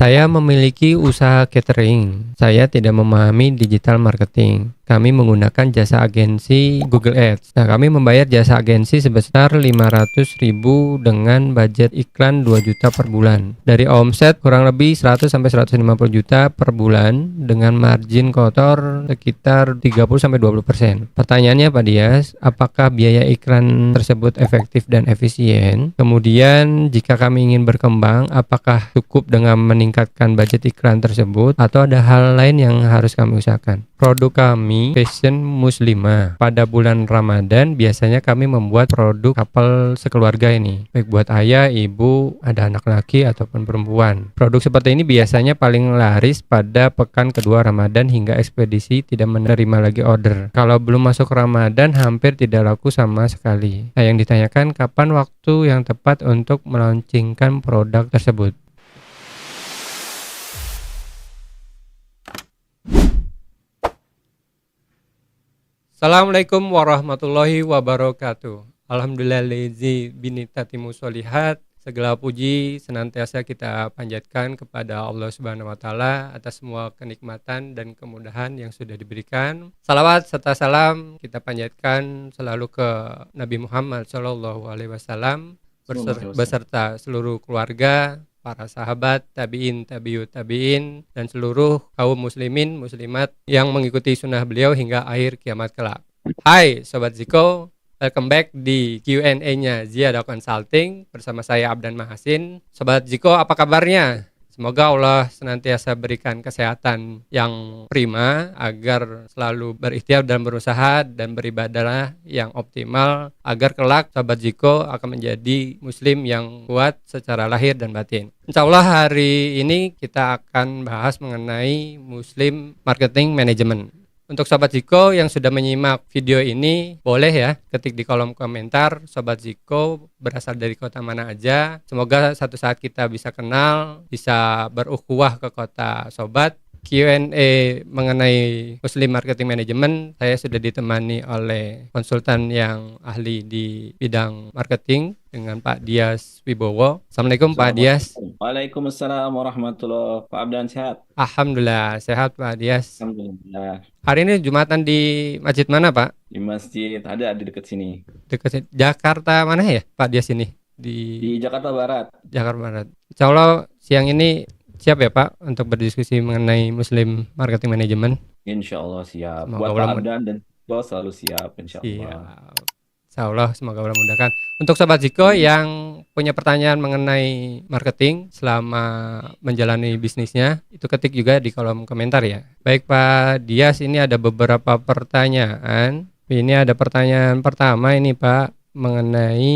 Saya memiliki usaha catering. Saya tidak memahami digital marketing. Kami menggunakan jasa agensi Google Ads. Nah, kami membayar jasa agensi sebesar 500.000 dengan budget iklan 2 juta per bulan. Dari omset kurang lebih 100 sampai 150 juta per bulan dengan margin kotor sekitar 30 sampai 20%. Pertanyaannya Pak Dias, apakah biaya iklan tersebut efektif dan efisien? Kemudian jika kami ingin berkembang, apakah cukup dengan meningkatkan budget iklan tersebut atau ada hal lain yang harus kami usahakan? Produk kami fashion muslimah. Pada bulan Ramadan biasanya kami membuat produk couple sekeluarga ini, baik buat ayah, ibu, ada anak laki ataupun perempuan. Produk seperti ini biasanya paling laris pada pekan kedua Ramadan hingga ekspedisi tidak menerima lagi order. Kalau belum masuk Ramadan hampir tidak laku sama sekali. Nah, yang ditanyakan kapan waktu yang tepat untuk melaunchingkan produk tersebut. Assalamualaikum warahmatullahi wabarakatuh. Alhamdulillahi binitatimu sholihat. Segala puji senantiasa kita panjatkan kepada Allah Subhanahu wa taala atas semua kenikmatan dan kemudahan yang sudah diberikan. Salawat serta salam kita panjatkan selalu ke Nabi Muhammad sallallahu alaihi wasallam beserta seluruh keluarga, para sahabat, tabi'in, tabi'ut tabi'in, dan seluruh kaum muslimin, muslimat yang mengikuti sunnah beliau hingga akhir kiamat kelak. Hai Sobat Ziko, welcome back di Q&A-nya Ziada Consulting bersama saya Abdan Mahasin. Sobat Ziko, apa kabarnya? Semoga Allah senantiasa berikan kesehatan yang prima agar selalu berikhtiar dan berusaha dan beribadah yang optimal agar kelak Sobat Ziko akan menjadi muslim yang kuat secara lahir dan batin. Insya Allah hari ini kita akan bahas mengenai Muslim Marketing Management. Untuk Sobat Ziko yang sudah menyimak video ini, boleh ya ketik di kolom komentar Sobat Ziko berasal dari kota mana aja. Semoga satu saat kita bisa kenal, bisa berukhuwah ke kota Sobat. Q&A mengenai Muslim Marketing Management, saya sudah ditemani oleh konsultan yang ahli di bidang marketing dengan Pak Dias Wibowo. Assalamualaikum Pak Dias. Waalaikumsalam warahmatullahi wabarakatuh. Pak Abdan sehat? Alhamdulillah sehat Pak Dias. Alhamdulillah. Hari ini Jumatan di masjid mana Pak? Di masjid ada di dekat sini. Dekat Jakarta mana ya Pak Dias ini? Di Di Jakarta Barat. Jakarta Barat. Insya Allah siang ini siap ya Pak untuk berdiskusi mengenai Muslim Marketing Management. Insya Allah siap. Semoga Buat Pak Allah Abdan dan Bos selalu siap insya Allah. siap. Insya Allah semoga Allah mudahkan. Untuk Sobat Ziko Amin. yang punya pertanyaan mengenai marketing selama menjalani bisnisnya, itu ketik juga di kolom komentar ya. Baik Pak Dias, ini ada beberapa pertanyaan. Ini ada pertanyaan pertama ini Pak mengenai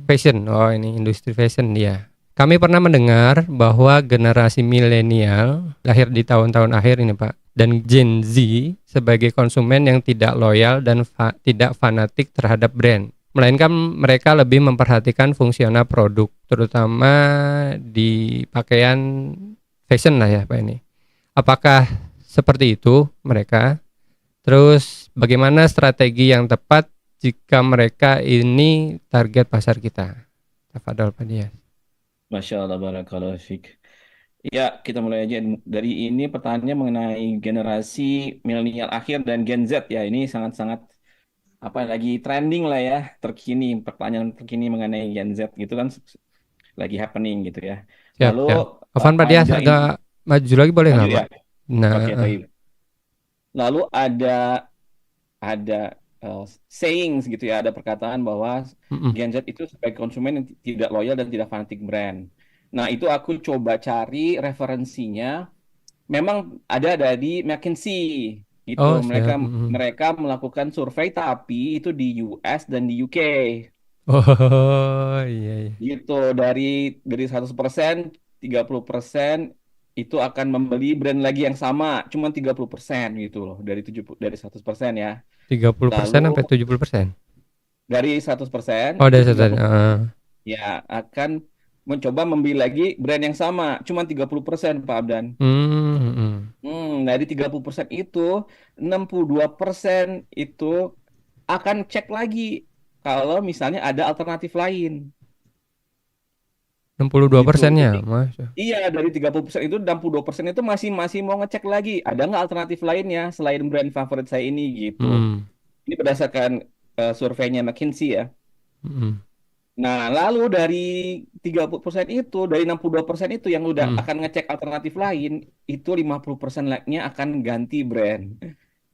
fashion. Oh ini industri fashion dia. Kami pernah mendengar bahwa generasi milenial lahir di tahun-tahun akhir ini Pak dan Gen Z sebagai konsumen yang tidak loyal dan tidak fanatik terhadap brand. Melainkan mereka lebih memperhatikan fungsional produk, terutama di pakaian fashion lah ya Pak ini. Apakah seperti itu mereka? Terus bagaimana strategi yang tepat jika mereka ini target pasar kita? Tafadhol Pak Dias. Masya Allah barakallahu fiik. Ya, kita mulai aja dari ini pertanyaannya mengenai generasi milenial akhir dan Gen Z ya. Ini sangat-sangat lagi trending lah ya, terkini pertanyaan terkini mengenai Gen Z gitu kan lagi happening gitu ya. Siap, Lalu siap. Afwan Pak Dias ada agak maju lagi boleh maju nggak ya. Pak? Nah, Oke, baik. Lalu ada sayings gitu ya, ada perkataan bahwa mm-mm. Gen Z itu sebagai konsumen yang tidak loyal dan tidak fanatik brand. Nah, itu aku coba cari referensinya. Memang ada dari McKinsey gitu. Oh Mereka siap. Mm-mm. mereka melakukan survei tapi itu di US dan di UK. Oh iya, iya. Gitu dari 100%, 30% itu akan membeli brand lagi yang sama, cuma 30% gitu loh dari 100% ya. Lalu 30% sampai 70%. dari 100% Oh itu dari satu. 30% ya akan mencoba membeli lagi brand yang sama, cuma 30% Pak Abdan. Dari 30% itu 62% itu akan cek lagi kalau misalnya ada alternatif lain. 62 gitu. persennya, Jadi Mas. iya, dari 30% itu 62% itu masih masih mau ngecek lagi ada nggak alternatif lainnya selain brand favorit saya ini gitu. Mm, Ini berdasarkan surveinya McKinsey ya. mm, Nah, lalu dari 30% itu, dari 62% itu yang udah mm. akan ngecek alternatif lain, itu 50% lagi-nya akan ganti brand.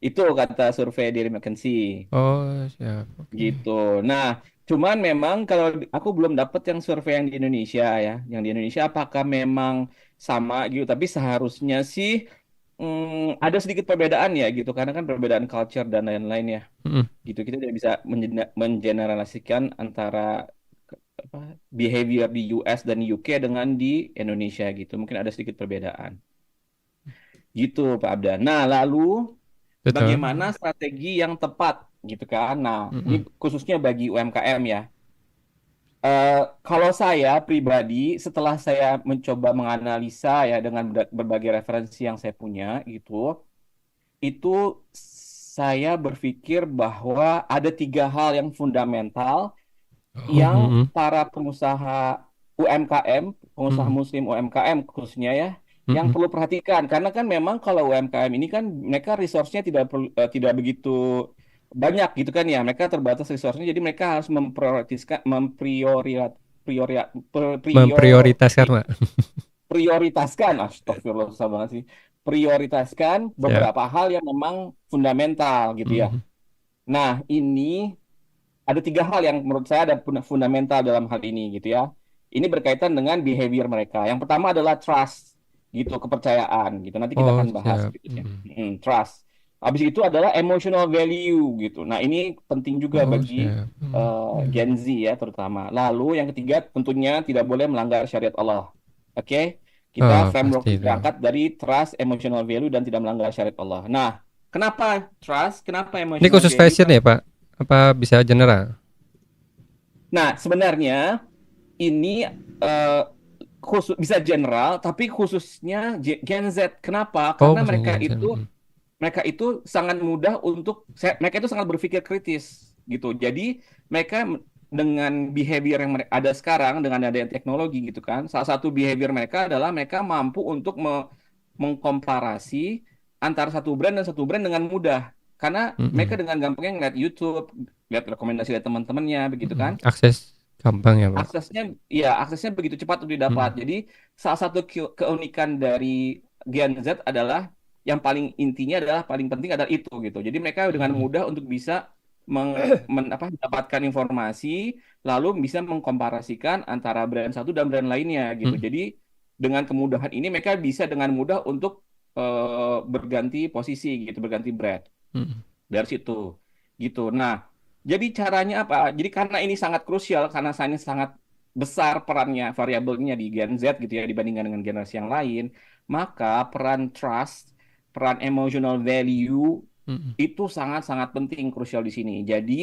Itu kata survei dari McKinsey Oh, siap. Oke. gitu. Nah, cuman memang kalau aku belum dapat yang survei yang di Indonesia ya. Yang di Indonesia apakah memang sama gitu, tapi seharusnya sih ada sedikit perbedaan ya gitu karena kan perbedaan culture dan lain-lain ya. Mm, Gitu kita tidak bisa mengeneralisasikan antara apa, behavior di US dan UK dengan di Indonesia gitu. Mungkin ada sedikit perbedaan. Gitu, Pak Abdan. Nah, lalu betul. bagaimana strategi yang tepat gitu kan? Nah, ini Mm-mm. khususnya bagi UMKM ya. Eh, Kalau saya pribadi, setelah saya mencoba menganalisa ya dengan berbagai referensi yang saya punya gitu, itu saya berpikir bahwa ada tiga hal yang fundamental Oh, yang mm-mm. para pengusaha UMKM, pengusaha Mm-mm. Muslim UMKM khususnya ya, yang Mm-mm. perlu perhatikan. Karena kan memang kalau UMKM ini kan mereka resource-nya tidak begitu banyak gitu kan ya. Mereka terbatas resource-nya, jadi mereka harus memprioritaskan, priori, Memprioritaskan, Pak. prioritaskan, astagfirullah susah banget sih, prioritaskan Siap. beberapa hal yang memang fundamental gitu ya. Mm-mm. Nah, ini ada tiga hal yang menurut saya ada fundamental dalam hal ini gitu ya. Ini berkaitan dengan behavior mereka. Yang pertama adalah trust gitu, kepercayaan gitu. Nanti kita Oh, akan bahas siap. gitu ya. Mm-mm. Trust. Habis itu adalah emotional value gitu. Nah, ini penting juga Oh, bagi siap. Mm. Ya. Gen Z ya terutama. Lalu yang ketiga tentunya tidak boleh melanggar syariat Allah. Oke? Kita Oh, framework pasti itu. berangkat dari trust, emotional value dan tidak melanggar syariat Allah. Nah, kenapa trust? Kenapa Ini emotional khusus value? fashion ya, Pak? Apa bisa general? Nah, sebenarnya ini eh, khusus bisa general, tapi khususnya Gen Z. Kenapa? Oh, Karena khusus fashion. Mm. mereka itu sangat mudah untuk mereka itu sangat berpikir kritis gitu. Jadi mereka dengan behavior yang ada sekarang dengan adanya teknologi gitu kan, salah satu behavior mereka adalah mereka mampu untuk mengkomparasi antara satu brand dan satu brand dengan mudah. Karena mereka Mm-mm. dengan gampangnya ngeliat YouTube, lihat rekomendasi dari teman-temannya begitu Mm-mm. kan, Akses gampang ya, Pak. aksesnya aksesnya begitu cepat untuk didapat. Mm-mm. Jadi salah satu keunikan dari Gen Z adalah yang paling intinya adalah paling penting adalah itu gitu. Jadi mereka dengan Mm-mm. mudah untuk bisa mendapatkan informasi lalu bisa mengkomparasikan antara brand satu dan brand lainnya gitu. Mm-mm. Jadi dengan kemudahan ini mereka bisa dengan mudah untuk berganti posisi gitu, berganti brand Mm-mm. dari situ gitu. Nah, jadi caranya apa? Jadi karena ini sangat krusial karena ini sangat besar perannya variabelnya di Gen Z gitu ya dibandingkan dengan generasi yang lain, maka peran trust, peran emotional value Mm-mm. itu sangat-sangat penting krusial di sini. Jadi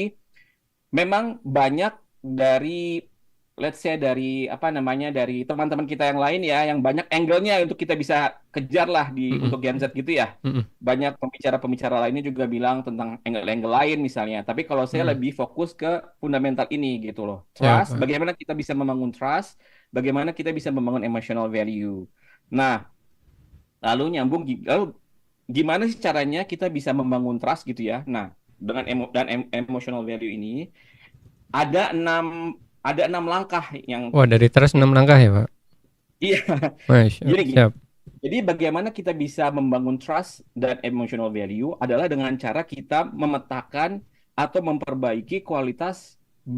memang banyak dari let's say dari apa namanya dari teman-teman kita yang lain ya yang banyak angle-nya untuk kita bisa kejar lah di Mm-mm. untuk Gen Z gitu ya. Mm-mm. Banyak pembicara-pembicara lainnya juga bilang tentang angle-angle lain misalnya. Tapi kalau saya Mm-mm. lebih fokus ke fundamental ini gitu loh. Siap, Trust, Pak. bagaimana kita bisa membangun trust, bagaimana kita bisa membangun emotional value. Nah, lalu nyambung lalu gimana sih caranya kita bisa membangun trust gitu ya. Nah, dengan emotional value ini ada enam langkah yang Wah, dari terus 6 langkah ya, Pak. iya. Masya, Jadi gini, siap. jadi bagaimana kita bisa membangun trust dan emotional value adalah dengan cara kita memetakan atau memperbaiki kualitas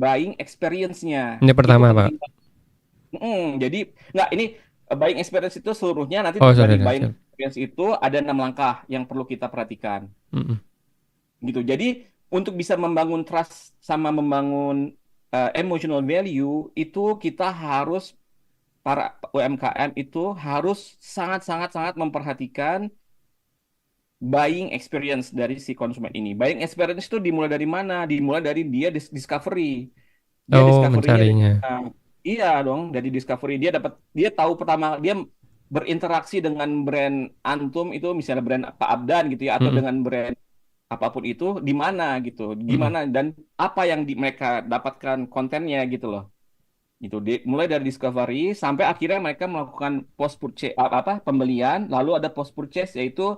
buying experience-nya. Ini Itu pertama, Pak. penting. Jadi nggak ini buying experience itu seluruhnya nanti Oh, dari sorry, sorry, buying siap. experience itu ada 6 langkah yang perlu kita perhatikan. Mm-mm. Gitu. Jadi untuk bisa membangun trust sama membangun emotional value itu kita harus para UMKM itu harus sangat sangat sangat memperhatikan buying experience dari si konsumen ini. Buying experience itu dimulai dari mana? Dimulai dari dia discovery. Dia Oh, discovery-nya dari mencarinya. iya dong, dari discovery dia tahu pertama dia berinteraksi dengan brand Antum itu misalnya brand Pak Abdan gitu ya atau Mm-mm. dengan brand apapun itu di mana gitu. Mm-mm. Gimana dan apa yang mereka dapatkan kontennya gitu loh. Gitu. Mulai dari discovery sampai akhirnya mereka melakukan post purchase apa pembelian, lalu ada post purchase yaitu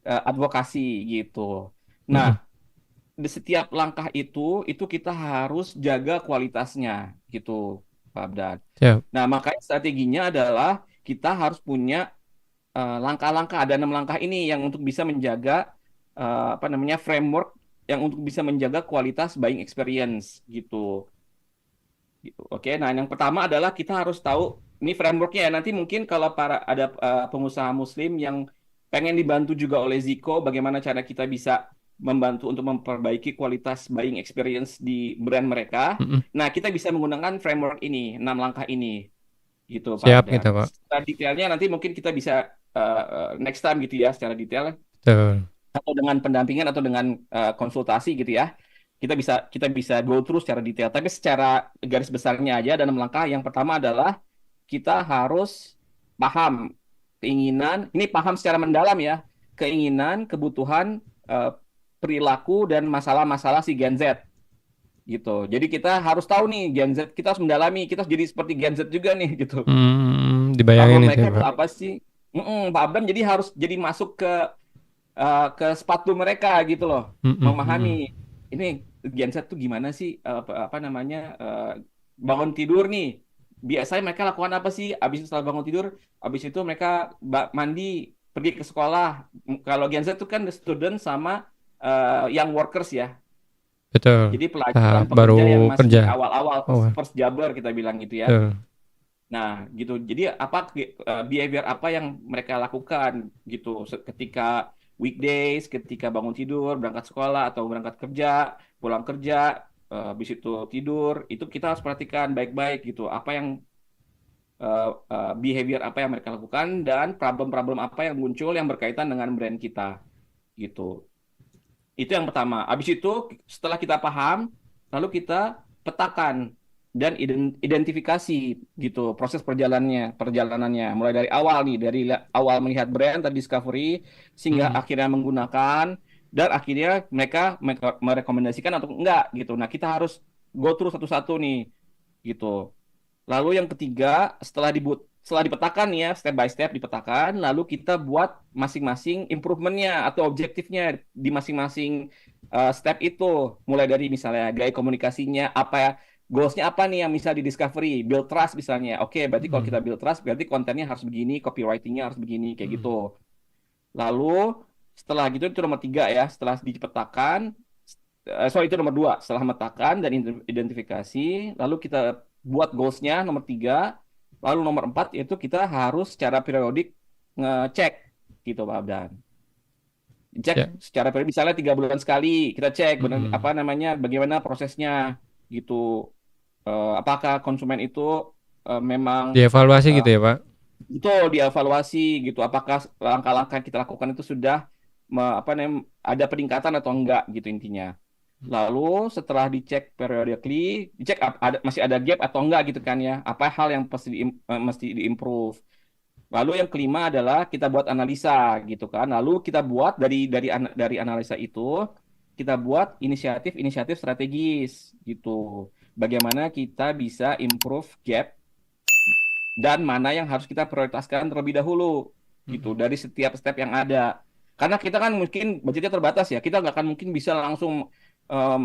advokasi gitu. Nah, Mm-mm. di setiap langkah itu kita harus jaga kualitasnya gitu, Pak Abdan. Siap. Nah, makanya strateginya adalah kita harus punya langkah-langkah, ada 6 langkah ini yang untuk bisa menjaga apa namanya framework yang untuk bisa menjaga kualitas buying experience gitu. Gitu. Oke, nah yang pertama adalah kita harus tahu ini frameworknya ya. Nanti mungkin kalau para ada pengusaha Muslim yang pengen dibantu juga oleh Ziko, bagaimana cara kita bisa membantu untuk memperbaiki kualitas buying experience di brand mereka. Mm-mm. Nah, kita bisa menggunakan framework ini, 6 langkah ini, gitu Pak Siap Abdan. kita, Pak. Secara detailnya nanti mungkin kita bisa next time gitu ya, secara detail Betul. atau dengan pendampingan atau dengan konsultasi gitu ya. Kita bisa go through secara detail. Tapi secara garis besarnya aja dalam langkah yang pertama adalah kita harus paham keinginan, ini paham secara mendalam ya, keinginan, kebutuhan, eh, perilaku dan masalah-masalah si Gen Z gitu. Jadi kita harus tahu nih Gen Z, kita harus mendalami, kita harus jadi seperti Gen Z juga nih gitu. Dibayangin Problem itu mereka ya, itu Pak. apa sih? Pak Abram jadi harus jadi masuk ke sepatu mereka gitu loh, Mm-mm, memahami mm-mm. ini Gen Z tuh gimana sih apa namanya bangun tidur nih. Biasanya mereka lakukan apa sih? Abis itu setelah bangun tidur, abis itu mereka mandi, pergi ke sekolah. Kalau Gen Z itu kan the student sama young workers ya. Betul. Jadi pelajar Tahap baru pekerja yang masih kerja. awal-awal Oh, first, first jobber kita bilang gitu ya. betul. Nah, gitu. Jadi apa behavior apa yang mereka lakukan gitu ketika weekdays, ketika bangun tidur, berangkat sekolah atau berangkat kerja, pulang kerja, habis itu tidur, itu kita harus perhatikan baik-baik gitu. Apa yang behavior apa yang mereka lakukan dan problem-problem apa yang muncul yang berkaitan dengan brand kita gitu. Itu yang pertama. Habis itu setelah kita paham, lalu kita petakan dan identifikasi gitu proses perjalanannya mulai dari awal nih dari awal melihat brand tadi discovery sehingga Mm-mm. akhirnya menggunakan dan akhirnya mereka merekomendasikan atau enggak gitu. Nah, kita harus go through satu-satu nih gitu. Lalu yang ketiga, setelah dipetakan ya, step by step dipetakan, lalu kita buat masing-masing improvementnya atau objektifnya di masing-masing step itu. Mulai dari misalnya gaya komunikasinya, apa ya, goalsnya apa nih yang misal di discovery, build trust misalnya. Oke, berarti kalau kita Mm-mm. build trust, berarti kontennya harus begini, copywritingnya harus begini, kayak gitu. Mm-mm. Lalu setelah gitu itu nomor 3 ya, setelah dipetakan, sorry itu nomor 2 setelah metakan dan identifikasi lalu kita buat goalsnya nomor 3 lalu nomor 4 yaitu kita harus secara periodik ngecek gitu Pak Abdan, cek Ya. secara periodik misalnya 3 bulan sekali kita cek benar apa Mm-mm. namanya bagaimana prosesnya gitu. Apakah konsumen itu memang Dievaluasi uh, gitu ya, Pak. betul dievaluasi gitu apakah langkah-langkah yang kita lakukan itu sudah apa namanya ada peningkatan atau enggak gitu intinya. Lalu setelah dicek periodically, dicek masih ada gap atau enggak gitu kan ya. Apa hal yang mesti diimprove. Lalu yang kelima adalah kita buat analisa gitu kan. Lalu kita buat dari analisa itu kita buat inisiatif-inisiatif strategis gitu. Bagaimana kita bisa improve gap dan mana yang harus kita prioritaskan terlebih dahulu gitu Mm-mm. dari setiap step yang ada. Karena kita kan mungkin budgetnya terbatas ya, kita nggak akan mungkin bisa langsung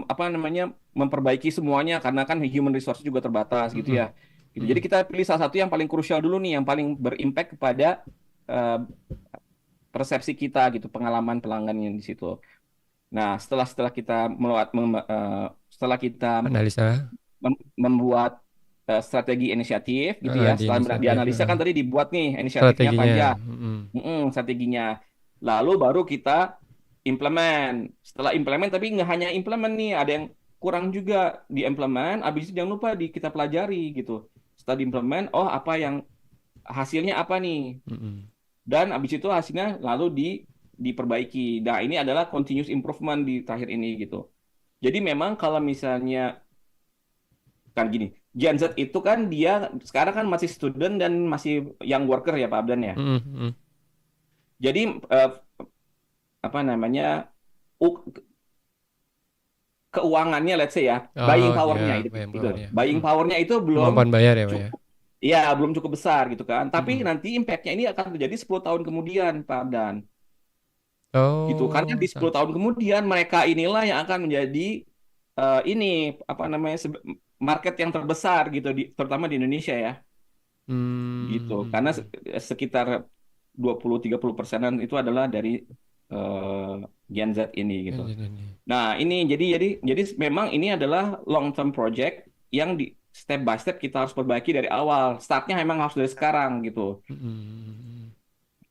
apa namanya memperbaiki semuanya karena kan human resource juga terbatas gitu ya. Mm-mm. Gitu. Jadi Mm-mm. kita pilih salah satu yang paling krusial dulu nih, yang paling berimpact kepada eh, persepsi kita gitu, pengalaman pelanggannya di situ. Nah, setelah setelah kita setelah kita Analisa membuat strategi inisiatif gitu ya. di Setelah inisiatif, dianalisa kan tadi dibuat nih inisiatifnya apa strateginya. aja, Mm-mm. strateginya. Lalu baru kita implement. Setelah implement tapi nggak hanya implement nih, ada yang kurang juga di implement. Habis itu jangan lupa kita pelajari gitu. Setelah diimplement, oh apa yang hasilnya apa nih? Mm-mm. Dan habis itu hasilnya lalu diperbaiki. Nah, ini adalah continuous improvement di terakhir ini gitu. Jadi memang kalau misalnya kan gini, Gen Z itu kan dia sekarang kan masih student dan masih young worker ya Pak Abdan ya. Mm-mm. Mm-mm. Jadi eh, apa namanya u- keuangannya, let's say ya, buying Oh ya, powernya itu, bayang itu powernya. buying powernya itu belum Kemampuan bayar ya Pak ya. cukup, ya belum cukup besar gitu kan. Tapi Mm-mm. nanti impactnya ini akan terjadi 10 tahun kemudian, Pak Dan. Gitu. Karena Oh, di 10 tahun kemudian mereka inilah yang akan menjadi ini apa namanya market yang terbesar gitu terutama di Indonesia ya. Gitu. Karena hmm. sekitar 20-30%-an itu adalah dari Gen Z ini gitu. Ini. Nah, ini jadi memang ini adalah long term project yang di step by step kita harus perbaiki dari awal. Startnya memang harus dari sekarang gitu. Mm-mm.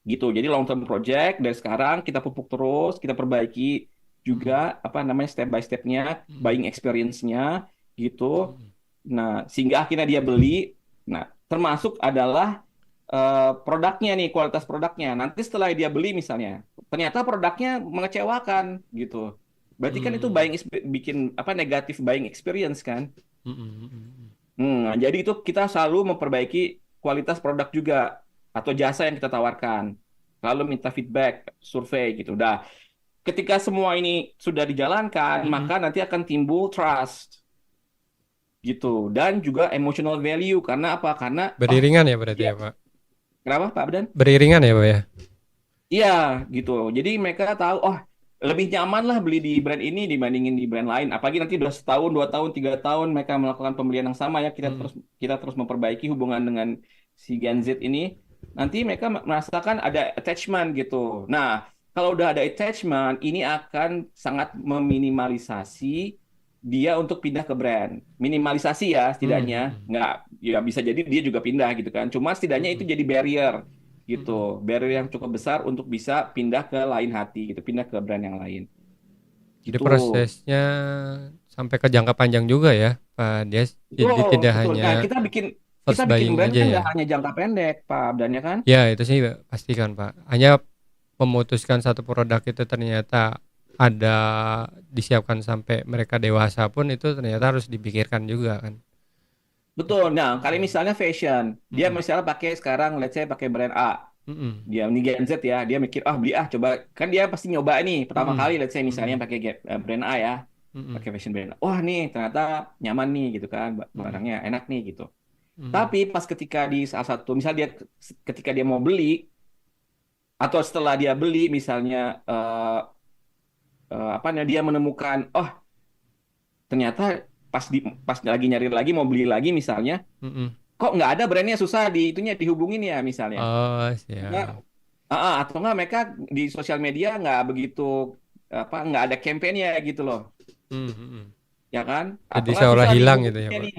Gitu. Jadi long term project dari sekarang kita pupuk terus, kita perbaiki juga Mm-mm. apa namanya step by stepnya, Mm-mm. buying experience-nya gitu. Mm-mm. Nah, sehingga akhirnya dia beli. Nah, termasuk adalah produknya nih, kualitas produknya. Nanti setelah dia beli misalnya, ternyata produknya mengecewakan gitu. Berarti kan itu Mm-mm. bikin apa negatif buying experience kan. Mm-mm. Jadi itu kita selalu memperbaiki kualitas produk juga atau jasa yang kita tawarkan. Lalu minta feedback, survei gitu. Udah, ketika semua ini sudah dijalankan, Mm-mm. maka nanti akan timbul trust gitu dan juga emotional value karena apa? Karena oh Beriringan ya berarti ya, ya Pak. kenapa Pak Abdan? Beriringan ya Pak ya. Iya gitu. Jadi mereka tahu, oh lebih nyaman lah beli di brand ini dibandingin di brand lain. Apalagi nanti udah setahun, 2 tahun, 3 tahun mereka melakukan pembelian yang sama ya. Mm. Kita terus memperbaiki hubungan dengan si Gen Z ini. Nanti mereka merasakan ada attachment gitu. Nah, kalau udah ada attachment, ini akan sangat meminimalisasi dia untuk pindah ke brand. Minimalisasi ya setidaknya. Mm-mm. Nggak, ya bisa jadi dia juga pindah gitu kan. Cuma setidaknya itu Mm-mm. jadi barrier gitu, Mm-mm. barrier yang cukup besar untuk bisa pindah ke lain hati gitu, pindah ke brand yang lain Jadi gitu. prosesnya sampai ke jangka panjang juga ya Pak Dias. Jadi Betul, tidak betul. hanya Nah, kita first bikin buying brand aja kan ya. nggak hanya jangka pendek, Pak Abdan ya kan? Ya itu sih pastikan Pak. Hanya memutuskan satu produk itu ternyata ada disiapkan sampai mereka dewasa pun itu ternyata harus dipikirkan juga kan. Betul. Nah, kali misalnya fashion, dia Mm-mm. misalnya pakai sekarang, let's say pakai brand A, Mm-mm. dia ini Gen Z ya, dia mikir ah beli ah coba, kan dia pasti nyoba nih pertama Mm-mm. kali, let's say misalnya Mm-mm. pakai brand A ya, Mm-mm. pakai fashion brand A. Wah nih ternyata nyaman nih gitu kan, Mm-mm. barangnya enak nih gitu. Mm-mm. Tapi pas ketika di salah satu, misal dia ketika dia mau beli atau setelah dia beli misalnya apa namanya dia menemukan oh ternyata pas lagi nyari lagi mau beli lagi misalnya Mm-mm. kok nggak ada brandnya susah di itunya dihubungin ya misalnya Oh nggak siap. atau nggak mereka di sosial media nggak begitu apa nggak ada kampanye gitu loh Mm-mm. ya kan atau Jadi nggak seolah susah hilang gitu ya dihubunginnya Pak. nih.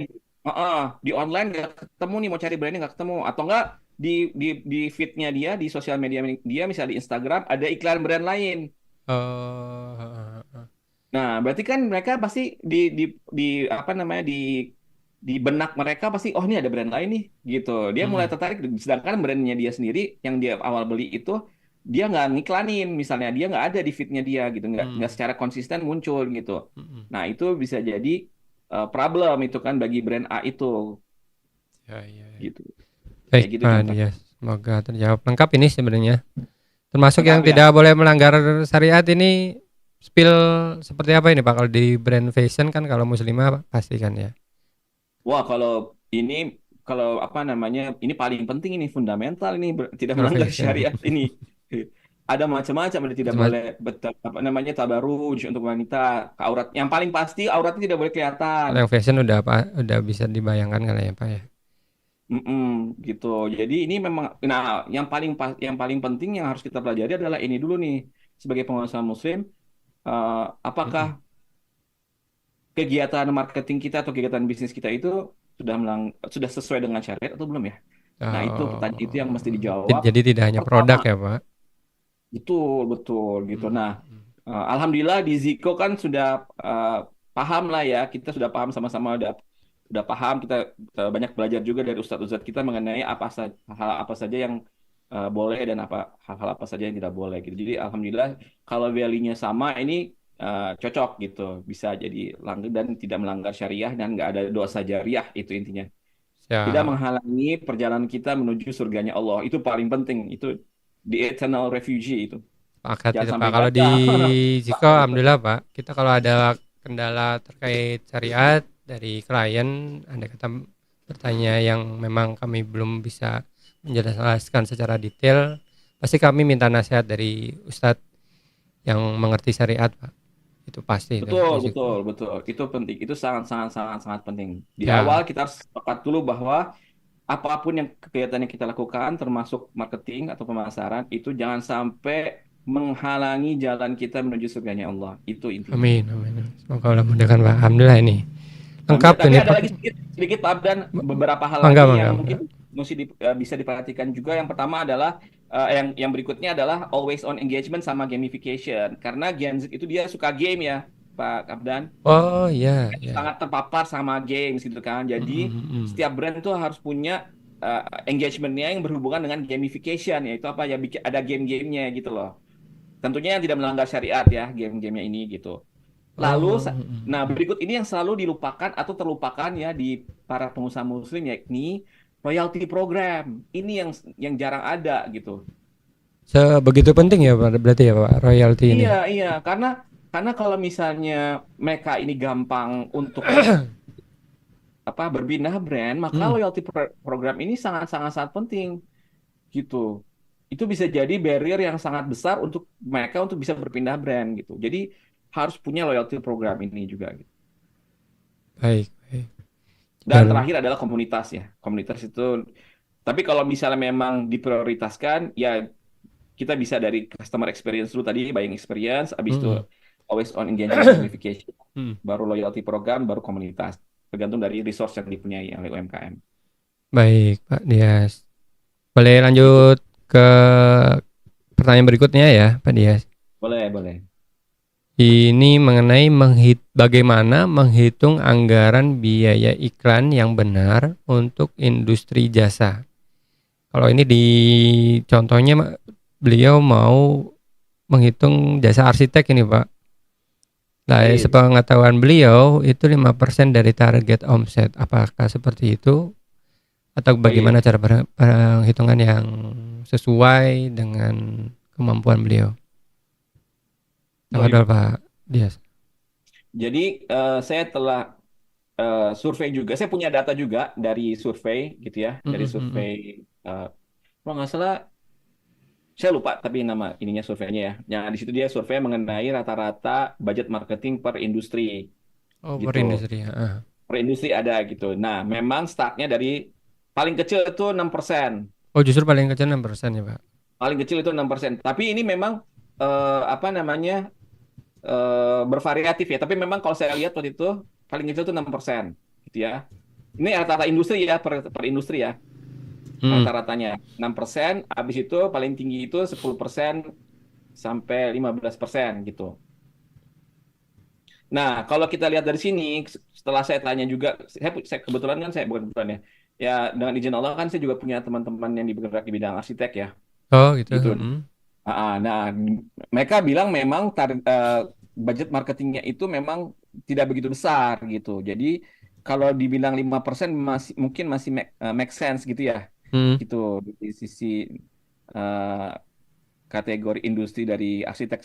Di online nggak ketemu nih mau cari brandnya nggak ketemu atau nggak di di feednya dia di sosial media dia misalnya di Instagram ada iklan brand lain. Oh. Nah, berarti kan mereka pasti di apa namanya di benak mereka pasti oh ini ada brand lain nih gitu. Dia mulai Mm-mm. tertarik sedangkan brandnya dia sendiri yang dia awal beli itu dia nggak ngiklanin misalnya dia nggak ada di feednya dia gitu nggak Mm. secara konsisten muncul gitu. Mm-mm. Nah, itu bisa jadi problem itu kan bagi brand A itu Ya, ya, ya. gitu. Baik Kayak gitu Pak contohnya. Dias. Semoga terjawab lengkap ini sebenarnya. Termasuk yang Lengkap ya. tidak boleh melanggar syariat ini spill seperti apa ini Pak? Kalau di brand fashion kan kalau muslimah pasti kan ya. Wah, ini kalau apa namanya ini paling penting ini fundamental ini tidak Kalau melanggar fashion. syariat ini. Ada macam-macam, ada tidak Macam-macam. boleh apa namanya tabaruj untuk wanita, aurat. Yang paling pasti auratnya tidak boleh kelihatan. Kalau yang fashion udah apa? Udah bisa dibayangkan kan ya Pak ya. Mm-mm, gitu. Jadi ini memang nah yang paling penting yang harus kita pelajari adalah ini dulu nih sebagai pengusaha muslim apakah Mm-mm. kegiatan marketing kita atau kegiatan bisnis kita itu sudah sesuai dengan syariat atau belum ya? Nah, itu pertanyaan itu yang mesti Oh. dijawab. Jadi tidak hanya Pertama, produk ya Pak. betul, betul gitu. Nah, Mm-mm. alhamdulillah di Ziko kan sudah eh, paham lah ya. Kita sudah paham sama-sama udah paham. Kita banyak belajar juga dari ustadz-ustadz kita mengenai hal apa saja yang boleh dan hal-hal apa saja yang tidak boleh gitu. Jadi alhamdulillah kalau value-nya sama ini cocok gitu. Bisa jadi langgeng dan tidak melanggar syariah dan nggak ada dosa jariah itu intinya. Tidak Siap. menghalangi perjalanan kita menuju surganya Allah. Itu paling penting. Itu the eternal refugee itu. Pakat Jangan itu Pak. sampai Kalau di gagal. Ziko alhamdulillah Pak. Kita kalau ada kendala terkait syariat dari klien, andai kata bertanya yang memang kami belum bisa menjelaskan secara detail, pasti kami minta nasihat dari Ustadz yang mengerti syariat, Pak. Itu pasti itu Betul, risiko. betul, betul. Itu penting. Itu sangat, sangat, sangat, sangat penting. Di awal Ya, kita harus sepakat dulu bahwa apapun yang kegiatan yang kita lakukan, termasuk marketing atau pemasaran, itu jangan sampai menghalangi jalan kita menuju surganya Allah. Itu intinya. amin, amin. Semoga Allah mudahkan, Pak. Alhamdulillah ini lengkap Tapi ini, ada Pak. lagi sedikit, sedikit Pak dan beberapa hal Mangga, lagi mangga, yang mangga. mungkin bisa diperhatikan juga. Yang pertama adalah yang berikutnya adalah always on engagement sama gamification. Karena Gen Z itu dia suka game ya, Pak Abdan. Oh iya, iya. Sangat terpapar sama games gitu kan. Mm, Jadi mm, mm. setiap brand tuh harus punya engagementnya yang berhubungan dengan gamification, yaitu apa ya, bikin ada game-gamenya gitu loh. Tentunya yang tidak melanggar syariat ya game-gamenya ini gitu. Lalu, Oh, mm, mm. nah berikut ini yang selalu dilupakan atau terlupakan ya di para pengusaha muslim, yakni royalty program. Ini yang jarang ada gitu. Sebegitu penting ya, Pak, berarti ya, Pak, royalti ini. Iya, iya, karena kalau misalnya mereka ini gampang untuk apa berpindah brand, maka Mm. loyalty program ini sangat sangat sangat penting gitu. Itu bisa jadi barrier yang sangat besar untuk mereka untuk bisa berpindah brand gitu. Jadi harus punya loyalty program ini juga gitu. Baik, baik. Dan Dan terakhir adalah komunitas ya. Komunitas itu, tapi kalau misalnya memang diprioritaskan, ya kita bisa dari customer experience dulu tadi, buying experience, habis itu mm, always on engagement gamification, mm. baru loyalty program, baru komunitas. Tergantung dari resource yang dipunyai oleh UMKM. Baik, Pak Dias. Boleh Gitu. lanjut ke pertanyaan berikutnya ya, Pak Dias. Boleh, boleh. Ini mengenai bagaimana menghitung anggaran biaya iklan yang benar untuk industri jasa. Kalau ini di contohnya beliau mau menghitung jasa arsitek ini, Pak. Nah, Baik. sepengetahuan beliau itu 5% dari target omset. Apakah seperti itu atau bagaimana Baik. cara perhitungan yang sesuai dengan kemampuan beliau? Baik. Tafadhol, Pak Dias. Jadi saya telah survei juga. Saya punya data juga dari survei gitu ya, Mm, dari mm, mm, mm. survei. eh, Kalau nggak salah, saya lupa tapi nama ininya surveinya ya. Yang di situ dia survei mengenai rata-rata budget marketing per industri Oh, gitu. perindustrian. Ah. Per industri ada gitu. Nah, memang startnya dari paling kecil itu 6%. Oh, justru paling kecil 6% ya, Pak. Paling kecil itu 6%. Tapi ini memang apa namanya bervariatif ya. Tapi memang kalau saya lihat waktu itu paling kecil itu 6% gitu ya. Ini rata-rata industri ya, per industri ya. Hmm. Rata-ratanya 6%, habis itu paling tinggi itu 10% sampai 15% gitu. Nah, kalau kita lihat dari sini, setelah saya tanya juga, saya kebetulan kan saya bukan kebetulan ya, ya dengan izin Allah kan saya juga punya teman-teman yang bergerak di bidang arsitek ya, Oh, gitu. gitu. Hmm. Nah, mereka bilang memang budget marketingnya itu memang tidak begitu besar gitu. Jadi kalau dibilang 5% masih mungkin masih make sense gitu ya, Hmm. gitu di sisi eh, kategori industri dari arsitek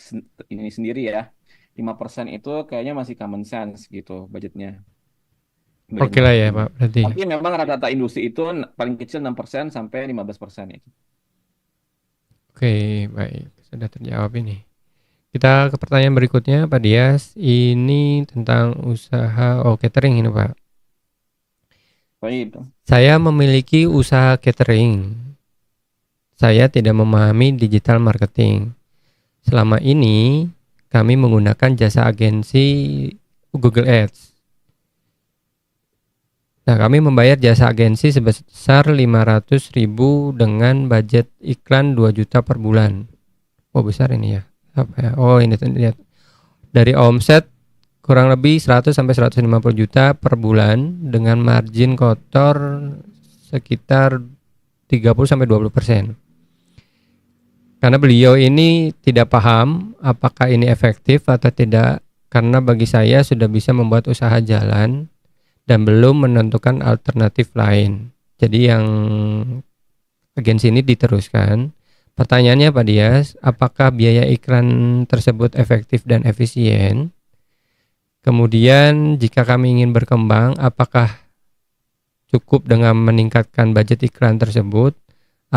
ini sendiri ya. 5% itu kayaknya masih common sense gitu budgetnya, budget Oke lah ya, marketing. Pak. Berarti. Tapi memang rata-rata industri itu paling kecil 6% sampai 15% ya. Oke, baik. Sudah terjawab ini. Kita ke pertanyaan berikutnya, Pak Dias. Ini tentang usaha catering ini, Pak. Baik. Saya memiliki usaha catering. Saya tidak memahami digital marketing. Selama ini kami menggunakan jasa agensi Google Ads. Nah, kami membayar jasa agensi sebesar 500.000 dengan budget iklan 2 juta per bulan. Oh, besar ini ya. Apa ya? Oh, ini lihat. Dari omset kurang lebih 100 sampai 150 juta per bulan dengan margin kotor sekitar 30 sampai 20%. Karena beliau ini tidak paham apakah ini efektif atau tidak, karena bagi saya sudah bisa membuat usaha jalan dan belum menentukan alternatif lain. Jadi yang agensi ini diteruskan. Pertanyaannya Pak Dias, apakah biaya iklan tersebut efektif dan efisien? Kemudian jika kami ingin berkembang, apakah cukup dengan meningkatkan budget iklan tersebut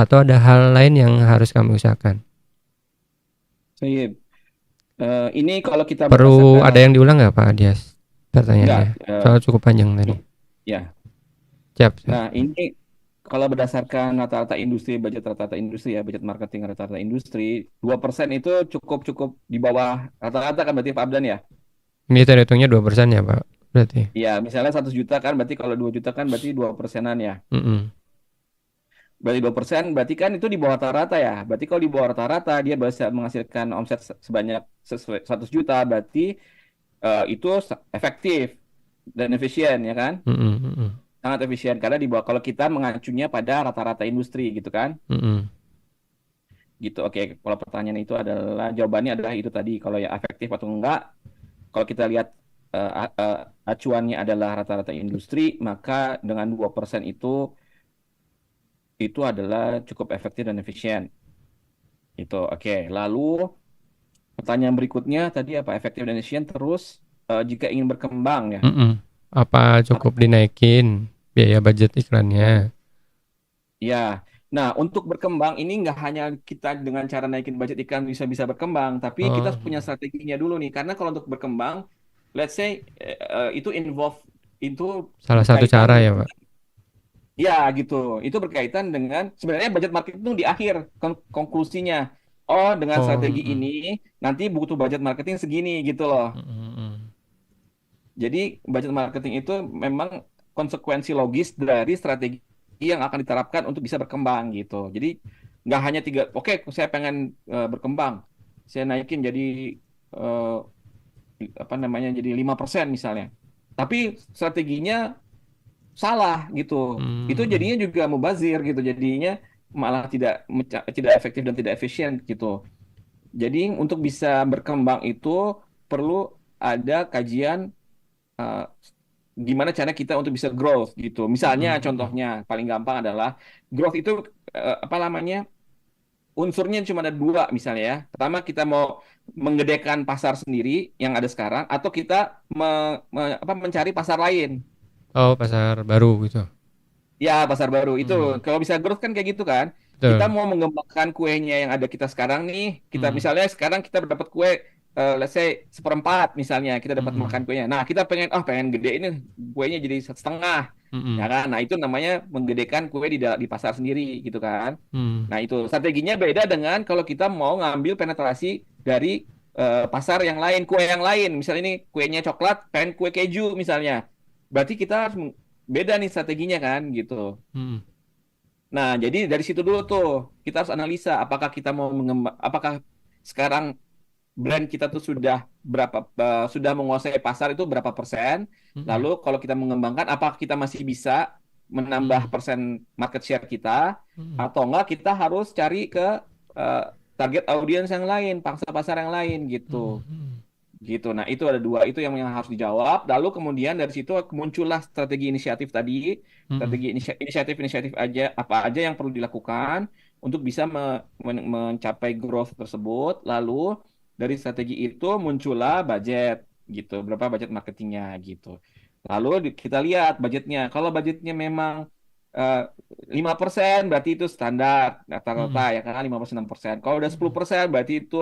atau ada hal lain yang harus kami usahakan? Baik. Ini kalau kita Perlu berdasarkan ada yang diulang nggak Pak Dias enggak, pertanyaannya? Soalnya cukup panjang tadi. ya. Siap, siap. Nah, ini kalau berdasarkan rata-rata industri, budget rata-rata industri ya, budget marketing rata-rata industri, 2% itu cukup cukup di bawah rata-rata kan berarti Pak Abdan ya? Ini terhitungnya 2% ya Pak, berarti. Iya, misalnya 100 juta kan berarti kalau 2 juta kan berarti 2%-an ya. Mm-mm. Berarti 2% berarti kan itu di bawah rata-rata ya. Berarti kalau di bawah rata-rata dia bisa menghasilkan omset sebanyak 100 juta berarti itu efektif dan efisien ya kan? Mm-mm. Mm-mm. Sangat efisien karena di bawah kalau kita mengacunya pada rata-rata industri gitu kan. Mm-mm. Gitu. Oke, kalau pertanyaan itu adalah jawabannya adalah itu tadi kalau ya efektif atau enggak. Kalau kita lihat acuannya adalah rata-rata industri, maka dengan 2% itu adalah cukup efektif dan efisien. Itu oke. Lalu pertanyaan berikutnya tadi apa efektif dan efisien terus jika ingin berkembang ya. Mm-mm. Apa cukup dinaikin biaya budget iklannya? Ya. Nah, untuk berkembang ini nggak hanya kita dengan cara naikin budget iklan bisa-bisa berkembang, tapi kita Oh, punya strateginya dulu nih. Karena kalau untuk berkembang, let's say itu involve itu salah satu berkaitan cara ya dengan Pak. ya gitu. Itu berkaitan dengan sebenarnya budget marketing itu di akhir konklusinya. Oh, dengan Oh, strategi mm-mm. ini nanti butuh budget marketing segini gitu loh. Mm-mm. Jadi budget marketing itu memang konsekuensi logis dari strategi yang akan diterapkan untuk bisa berkembang gitu. Jadi nggak hanya tiga, oke saya pengen berkembang, saya naikin jadi eh, apa namanya jadi 5% misalnya. Tapi strateginya salah gitu. Itu Mm-mm. jadinya juga mubazir gitu. Jadinya malah tidak efektif dan tidak efisien gitu. Jadi untuk bisa berkembang itu perlu ada kajian eh, gimana cara kita untuk bisa growth gitu. Misalnya Mm-mm. contohnya paling gampang adalah growth itu apa namanya unsurnya cuma ada dua misalnya ya. Pertama kita mau menggedekan pasar sendiri yang ada sekarang atau kita mencari pasar lain. Oh, pasar baru gitu. Ya, pasar baru itu Mm. kalau bisa growth kan kayak gitu kan. Kita Betul. mau mengembangkan kuenya yang ada kita sekarang nih. Kita Mm. misalnya sekarang kita dapat kue let's say seperempat misalnya kita dapat makan Mm-mm. kuenya. Nah, kita pengen gede ini kuenya jadi setengah. Ya Mm-mm. kan? Nah, itu namanya menggedekan kue di pasar sendiri gitu kan. Mm. Nah, itu strateginya beda dengan kalau kita mau ngambil penetrasi dari pasar yang lain, kue yang lain. Misalnya ini kuenya coklat, pengen kue keju misalnya. Berarti kita harus beda nih strateginya kan gitu. Mm. Nah, jadi dari situ dulu tuh kita harus analisa apakah kita mau apakah sekarang brand kita tuh sudah menguasai pasar itu berapa persen. Lalu Mm-mm. kalau kita mengembangkan apakah kita masih bisa menambah Mm-mm. persen market share kita Mm-mm. atau enggak kita harus cari ke eh, target audiens yang lain, pangsa pasar yang lain gitu. Mm-mm. Gitu. Nah, itu ada dua itu yang harus dijawab. Lalu kemudian dari situ muncullah strategi inisiatif tadi, Mm-mm. strategi inisiatif-inisiatif aja apa aja yang perlu dilakukan untuk bisa mencapai growth tersebut. Lalu dari strategi itu muncullah budget gitu, berapa budget marketingnya gitu. Lalu kita lihat budgetnya. Kalau budgetnya memang eh, 5% berarti itu standar rata-rata Mm-mm. ya kan 5% 6%. Kalau udah 10% berarti itu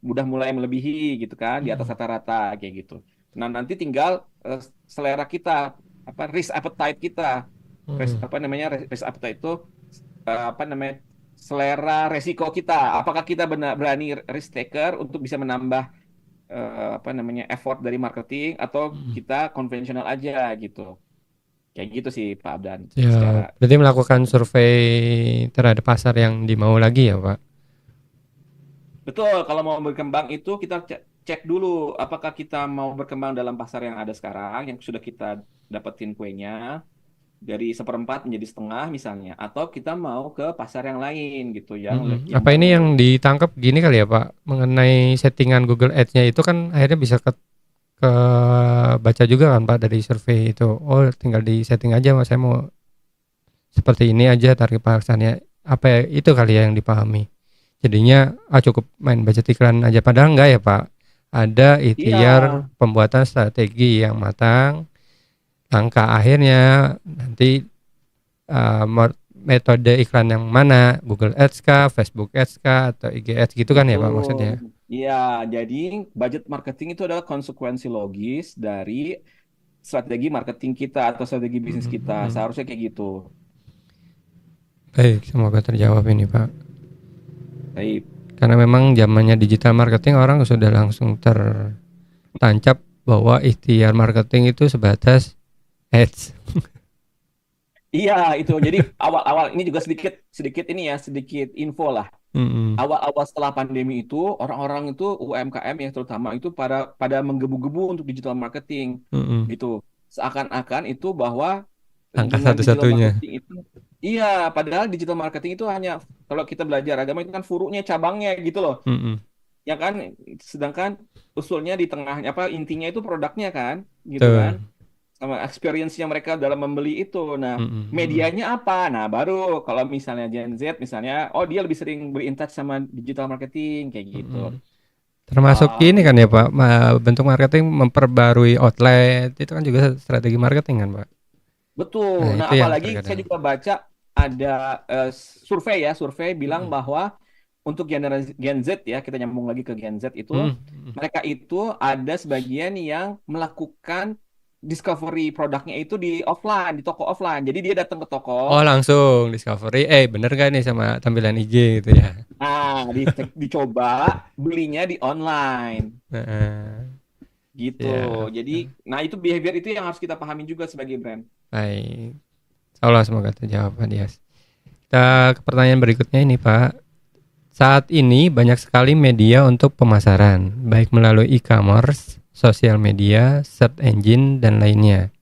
udah mulai melebihi gitu kan di atas Mm-mm. rata-rata kayak gitu. Nah, nanti tinggal selera kita apa risk appetite kita. Mm-mm. Apa namanya risk appetite itu apa namanya selera resiko kita. Apakah kita benar berani risk taker untuk bisa menambah apa namanya effort dari marketing atau Mm-mm. kita konvensional aja gitu. Kayak gitu sih Pak Abdan secara Ya, berarti melakukan survei terhadap pasar yang dimau lagi ya, Pak? betul, kalau mau berkembang itu kita cek dulu apakah kita mau berkembang dalam pasar yang ada sekarang, yang sudah kita dapetin kuenya dari seperempat menjadi setengah misalnya, atau kita mau ke pasar yang lain gitu, Mm-mm. yang Apa ini baru. yang ditangkap gini kali ya, Pak? Mengenai settingan Google Ads-nya itu kan akhirnya bisa ke baca juga kan, Pak, dari survei itu. Oh, tinggal di setting aja, Mas. Saya mau seperti ini aja target pasarnya. Apa ya, itu kali ya yang dipahami. Jadinya cukup main budget iklan aja padahal enggak ya, Pak. ada Iya, ikhtiar pembuatan strategi yang matang, langkah akhirnya nanti metode iklan yang mana, Google Ads kah, Facebook Ads kah, atau IG Ads gitu kan ya Pak betul. maksudnya? Iya, jadi budget marketing itu adalah konsekuensi logis dari strategi marketing kita atau strategi bisnis kita. Mm-mm. Seharusnya kayak gitu. Baik, semoga terjawab ini Pak. Baik. Karena memang zamannya digital marketing, orang sudah langsung tertancap bahwa ikhtiar marketing itu sebatas ads. Iya, itu. Jadi awal-awal ini juga sedikit sedikit ini ya, sedikit info lah. Mm-mm. Awal-awal setelah pandemi itu, orang-orang itu UMKM ya terutama itu pada pada menggebu-gebu untuk digital marketing Mm-mm. gitu. Seakan-akan itu bahwa Langkah dengan digital satu-satunya. marketing itu iya, padahal digital marketing itu hanya kalau kita belajar agama itu kan furu'nya, cabangnya gitu loh. Mm-mm. Ya kan, sedangkan usulnya di tengahnya apa intinya itu produknya kan, gitu kan. Betul. Sama experience-nya mereka dalam membeli itu. Nah, Mm-mm. Mm-mm. medianya apa? Nah, baru kalau misalnya Gen Z misalnya, oh dia lebih sering berinteraksi sama digital marketing kayak gitu. Mm-mm. Termasuk Ah, ini kan ya Pak, bentuk marketing memperbarui outlet itu kan juga strategi marketing kan Pak. betul. Nah Nah, itu yang apalagi saya terkadang. juga baca ada eh, survei ya, survei bilang Mm-mm. bahwa untuk generasi Gen Z ya, kita nyambung lagi ke Gen Z itu, Mm-mm. mereka itu ada sebagian yang melakukan discovery produknya itu di offline, di toko offline. Jadi dia datang ke toko. Oh langsung discovery, bener gak nih sama tampilan IG gitu ya. Nah, dicoba belinya di online Heeh. gitu. Siap. Jadi, nah itu behavior itu yang harus kita pahami juga sebagai brand. Baik. Insyaallah semoga terjawab Pak Dias. Kita ke pertanyaan berikutnya ini Pak. Saat ini banyak sekali media untuk pemasaran, baik melalui e-commerce, sosial media, search engine, dan lainnya.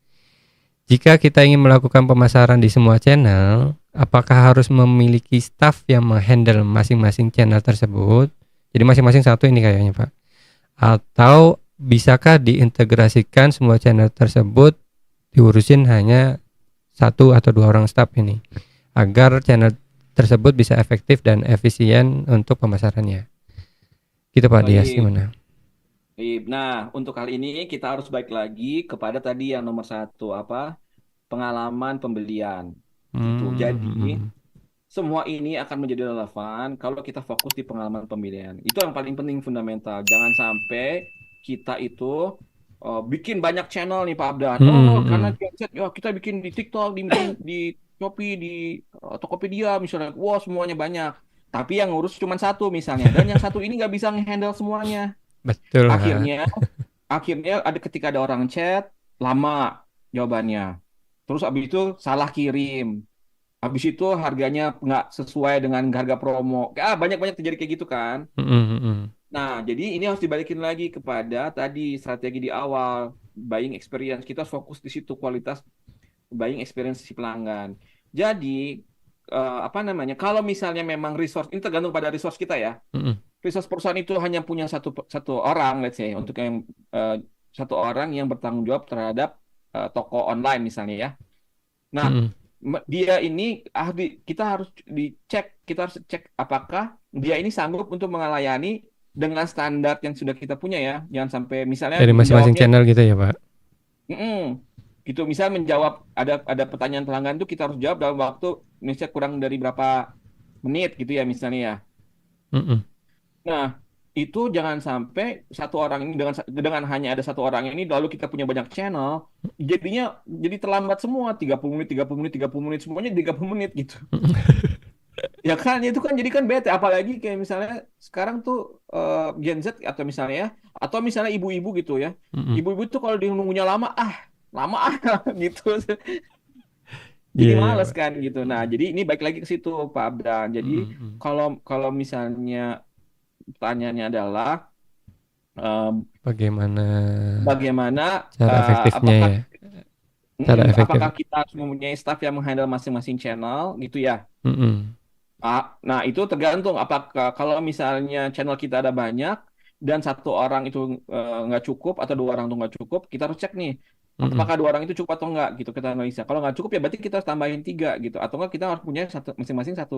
Jika kita ingin melakukan pemasaran di semua channel, apakah harus memiliki staff yang menghandle masing-masing channel tersebut? Jadi masing-masing satu ini kayaknya Pak. Atau bisakah diintegrasikan semua channel tersebut diurusin hanya satu atau dua orang staff ini agar channel tersebut bisa efektif dan efisien untuk pemasarannya. Gitu Pak Dias Baik, gimana? baik. Nah, untuk kali ini kita harus baik lagi kepada tadi yang nomor satu, apa? Pengalaman pembelian. Gitu. Jadi, Hmm. semua ini akan menjadi relevan kalau kita fokus di pengalaman pembelian. Itu yang paling penting fundamental. Jangan sampai kita itu bikin banyak channel nih Pak Abdan. Hmm, Oh, hmm, karena hmm. Genset, ya kita bikin di TikTok, bikin di Shopee, di Tokopedia misalnya. Wah, semuanya banyak. Tapi yang ngurus cuma satu misalnya. Dan yang satu ini nggak bisa ngehandle semuanya. Betul Pak. Akhirnya, akhirnya ada ketika ada orang chat, lama jawabannya. Terus abis itu salah kirim. Habis itu harganya nggak sesuai dengan harga promo. Banyak-banyak terjadi kayak gitu kan. Hmm, hmm, hmm. Nah, jadi ini harus dibalikin lagi kepada tadi strategi di awal, buying experience. Kita harus fokus di situ kualitas buying experience si pelanggan. Jadi, apa namanya? Kalau misalnya memang resource, ini tergantung pada resource kita ya. Hmm, hmm. Resource perusahaan itu hanya punya satu satu orang, let's say, untuk yang eh, satu orang yang bertanggung jawab terhadap toko online misalnya ya. Nah, Hmm, hmm. dia ini kita harus dicek, kita harus cek apakah dia ini sanggup untuk melayani dengan standar yang sudah kita punya ya. Jangan sampai misalnya Dari masing-masing menjawabnya, channel gitu ya Pak. "Mm-mm." Gitu. Misal menjawab ada pertanyaan pelanggan itu kita harus jawab dalam waktu misalnya kurang dari berapa menit gitu ya misalnya ya. Hmm, hmm. Nah, itu jangan sampai satu orang ini dengan hanya ada satu orang ini lalu kita punya banyak channel, jadinya jadi terlambat semua 30 menit, 30 menit, 30 menit semuanya 30 menit gitu. Ya kan itu kan jadi kan bete apalagi kayak misalnya sekarang tuh Gen Z atau misalnya ya atau misalnya ibu-ibu gitu ya. Hmm, hmm. Ibu-ibu tuh kalau di nunggunya lama gitu. Jadi Iya iya males Pak. kan gitu. Nah, jadi ini baik lagi ke situ Pak Abdan. Jadi Hmm, hmm. kalau kalau misalnya pertanyaannya adalah Bagaimana bagaimana cara efektifnya apakah ya? Cara efektif. apakah kita harus mempunyai staff yang menghandle masing-masing channel gitu ya? Hmm, hmm. Nah, itu tergantung apakah kalau misalnya channel kita ada banyak dan satu orang itu nggak cukup atau dua orang itu nggak cukup, kita harus cek nih Hmm, hmm. apakah dua orang itu cukup atau enggak gitu kita analisa. Kalau nggak cukup ya berarti kita harus tambahin tiga gitu atau enggak kita harus punya satu masing-masing satu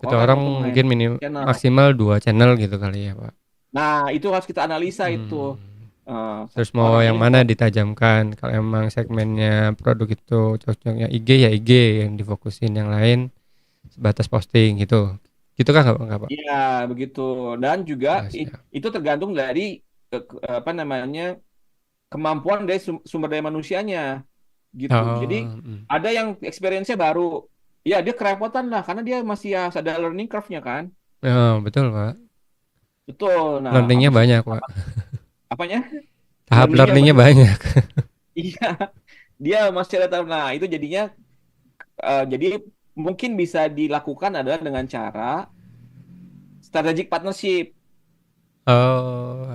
Satu orang orang untuk mungkin menghandle minim channel. maksimal dua channel gitu kali ya Pak. Nah, itu harus kita analisa itu. Hmm. Eh, Terus mau orang yang ini mana ditajamkan? Kalau emang segmennya produk itu cocoknya IG ya IG, yang difokusin, yang lain sebatas posting gitu. Gitu kan nggak Pak? iya begitu. Dan juga Oh, siap. itu tergantung dari apa namanya kemampuan dari sumber daya manusianya gitu. Jadi Oh, ada yang experience-nya baru, ya dia kerepotan lah karena dia masih ya ada learning curve-nya kan. oh, betul Pak. Betul. Nah, Learningnya habis banyak Pak. apanya? Tahap Learning-nya learningnya banyak. banyak. Iya, dia masih ada tahap. Nah, itu jadinya jadi mungkin bisa dilakukan adalah dengan cara strategic partnership. Oh,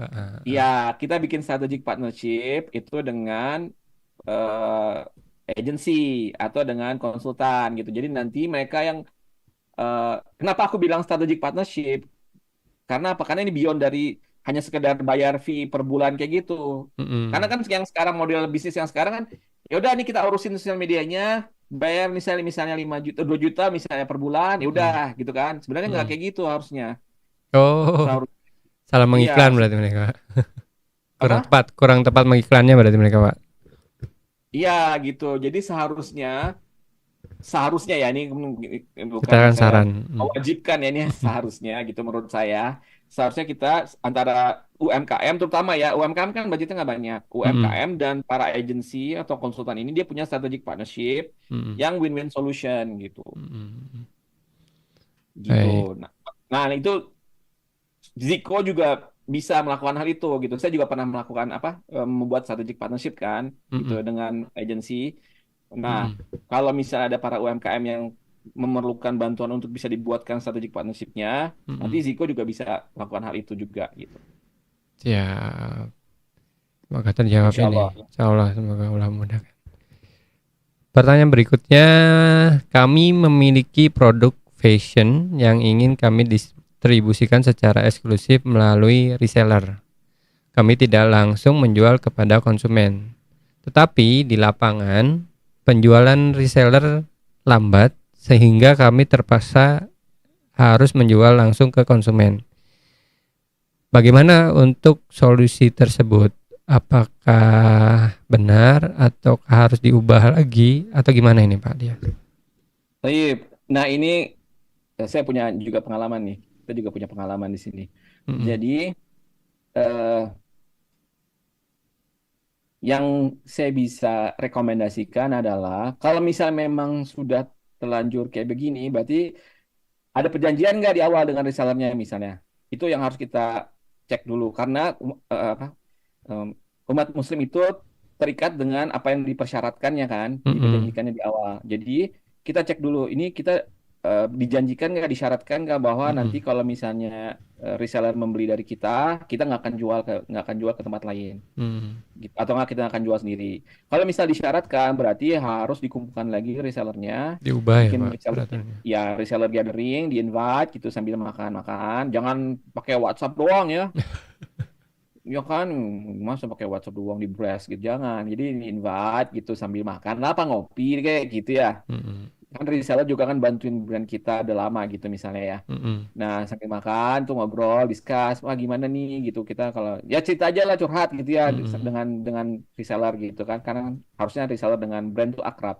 Ya, kita bikin strategic partnership itu dengan agency atau dengan konsultan gitu. Jadi nanti mereka yang eh, kenapa aku bilang strategic partnership? Karena apa? Karena ini beyond dari hanya sekedar bayar fee per bulan kayak gitu. Karena mm-mm, kan yang sekarang model bisnis yang sekarang kan ya udah nih kita urusin sosial medianya, bayar misalnya misalnya 5 juta, 2 juta misalnya per bulan, ya udah mm-mm, gitu kan. Sebenarnya nggak mm-mm. kayak gitu harusnya. Oh, Seharus salah iya, mengiklan berarti mereka. apa? Kurang tepat mengiklannya berarti mereka Pak. Iya gitu. Jadi seharusnya seharusnya ya ini Kita bukan kan saya saran. mewajibkan ya ini seharusnya gitu menurut saya seharusnya kita antara UMKM terutama ya UMKM kan budgetnya nggak banyak Mm-mm, UMKM dan para agensi atau konsultan ini dia punya strategic partnership mm-mm, yang win-win solution gitu mm-mm. gitu Baik. nah, nah itu Ziko juga bisa melakukan hal itu gitu saya juga pernah melakukan apa membuat strategic partnership kan gitu Mm-mm, dengan agensi. Nah, mm-mm, kalau misalnya ada para UMKM yang memerlukan bantuan untuk bisa dibuatkan strategic partnership-nya, nanti mm-mm. Ziko juga bisa melakukan hal itu juga gitu. Siap. Semoga terjawab Insya ini. Allah. Insya Allah semoga Allah mudahkan. Pertanyaan berikutnya, kami memiliki produk fashion yang ingin kami distribusikan secara eksklusif melalui reseller. Kami tidak langsung menjual kepada konsumen. Tetapi di lapangan, penjualan reseller lambat sehingga kami terpaksa harus menjual langsung ke konsumen. Bagaimana untuk solusi tersebut? Apakah benar atau harus diubah lagi atau gimana ini Pak dia? Baik. Nah, ini saya punya juga pengalaman nih. Kita juga punya pengalaman di sini. Mm-mm, Jadi, eh, yang saya bisa rekomendasikan adalah kalau misal memang sudah terlanjur kayak begini, berarti ada perjanjian nggak di awal dengan resellernya misalnya? Itu yang harus kita cek dulu karena apa em, umat muslim itu terikat dengan apa yang dipersyaratkannya kan, mm-mm, diperjanjikannya di awal. Jadi kita cek dulu ini kita dijanjikan nggak, disyaratkan nggak bahwa nanti mm-mm, kalau misalnya reseller membeli dari kita, kita nggak akan jual ke tempat lain. mm. Gitu. Atau nggak kita akan jual sendiri. Kalau misal disyaratkan, berarti harus dikumpulkan lagi resellernya, Diubah ya bikin Pak reseller, peraturannya. ya reseller gathering, di invite gitu sambil makan-makan. Jangan pakai WhatsApp doang ya. Ya kan, masa pakai WhatsApp doang di blast gitu. Jangan. Jadi di invite gitu sambil makan lah, apa ngopi kayak gitu ya. Mm-mm, Kan reseller juga kan bantuin brand kita udah lama gitu misalnya ya. mm-mm, Nah, sambil makan tuh ngobrol, discuss, wah gimana nih gitu kita kalau ya cerita aja lah curhat gitu ya mm-mm, dengan reseller gitu kan karena kan harusnya reseller dengan brand tuh akrab.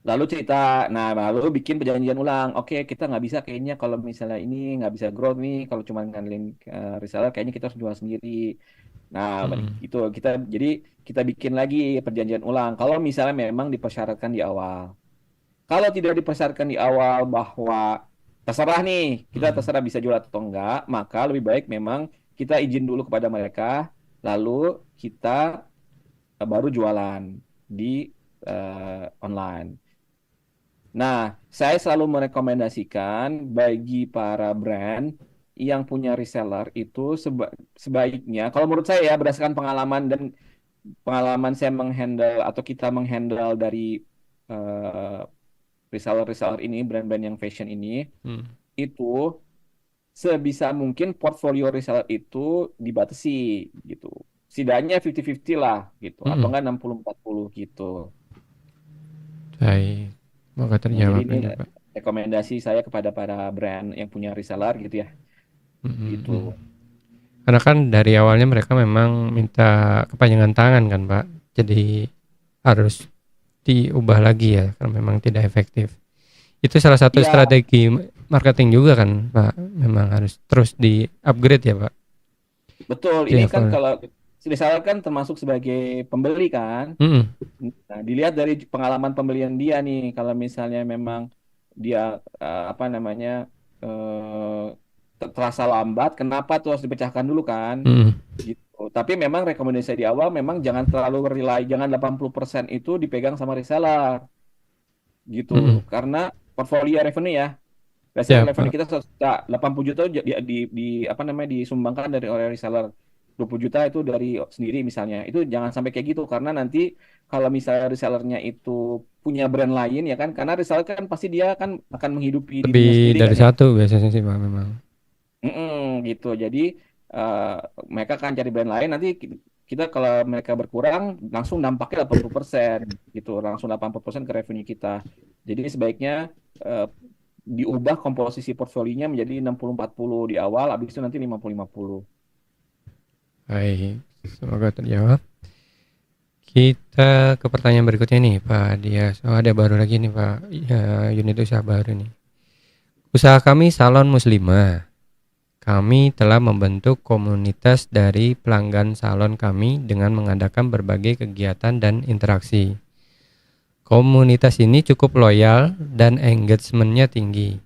Lalu cerita, nah lalu bikin perjanjian ulang. Oke, kita nggak bisa kayaknya kalau misalnya ini nggak bisa growth nih kalau cuma ngandelin reseller kayaknya kita harus jual sendiri. Nah, mm-mm, itu kita jadi kita bikin lagi perjanjian ulang. Kalau misalnya memang dipersyaratkan di awal. Kalau tidak dipersyaratkan di awal bahwa terserah nih, kita mm-mm. terserah bisa jual atau enggak, maka lebih baik memang kita izin dulu kepada mereka, lalu kita baru jualan di online. Nah, saya selalu merekomendasikan bagi para brand yang punya reseller itu sebaiknya, kalau menurut saya ya berdasarkan pengalaman dan pengalaman saya menghandle atau kita menghandle dari eh, reseller-reseller ini, brand-brand yang fashion ini, Mm. itu sebisa mungkin portfolio reseller itu dibatasi gitu. Setidaknya 50-50 lah gitu, atau Mm-mm. enggak 60-40 gitu. Baik, semoga Nah, jadi terjawab ini ini Pak. rekomendasi saya kepada para brand yang punya reseller gitu ya, Mm-mm, mm. gitu. Karena kan dari awalnya mereka memang minta kepanjangan tangan kan, Pak. Jadi harus diubah lagi ya karena memang tidak efektif. Itu salah satu Iya, strategi marketing juga kan, Pak. Memang harus terus di-upgrade ya, Pak. betul. Di Ini kan level. kalau reseller kan termasuk sebagai pembeli kan. Mm-mm. Nah, dilihat dari pengalaman pembelian dia nih, kalau misalnya memang dia apa namanya terasa lambat, kenapa tuh harus dipecahkan dulu kan? Mm-mm. Gitu. Tapi memang rekomendasi di awal memang jangan terlalu rely, jangan 80% itu dipegang sama reseller gitu. Mm-mm. Karena portfolio revenue ya, reseller Ya, revenue Pak. kita 100 juta, 80 juta di apa namanya disumbangkan dari oleh reseller. 20 juta itu dari sendiri misalnya. Itu jangan sampai kayak gitu karena nanti kalau misalnya resellernya itu punya brand lain ya kan, karena reseller kan pasti dia kan akan menghidupi Lebih dirinya sendiri dari kan ya. satu biasanya sih, Pak, memang. Gitu. Jadi eh, mereka akan cari brand lain. Nanti kita kalau mereka berkurang langsung dampaknya 80% gitu, langsung 80% ke revenue kita. Jadi sebaiknya eh, diubah komposisi portfolionya menjadi 60-40 di awal, habis itu nanti 50-50. Baik, semoga terjawab. Kita ke pertanyaan berikutnya nih, Pak Dias. Oh, ada baru lagi nih, Pak. Ya, unit usaha baru nih. Usaha kami salon muslimah. Kami telah membentuk komunitas dari pelanggan salon kami dengan mengadakan berbagai kegiatan dan interaksi. Komunitas ini cukup loyal dan engagementnya tinggi.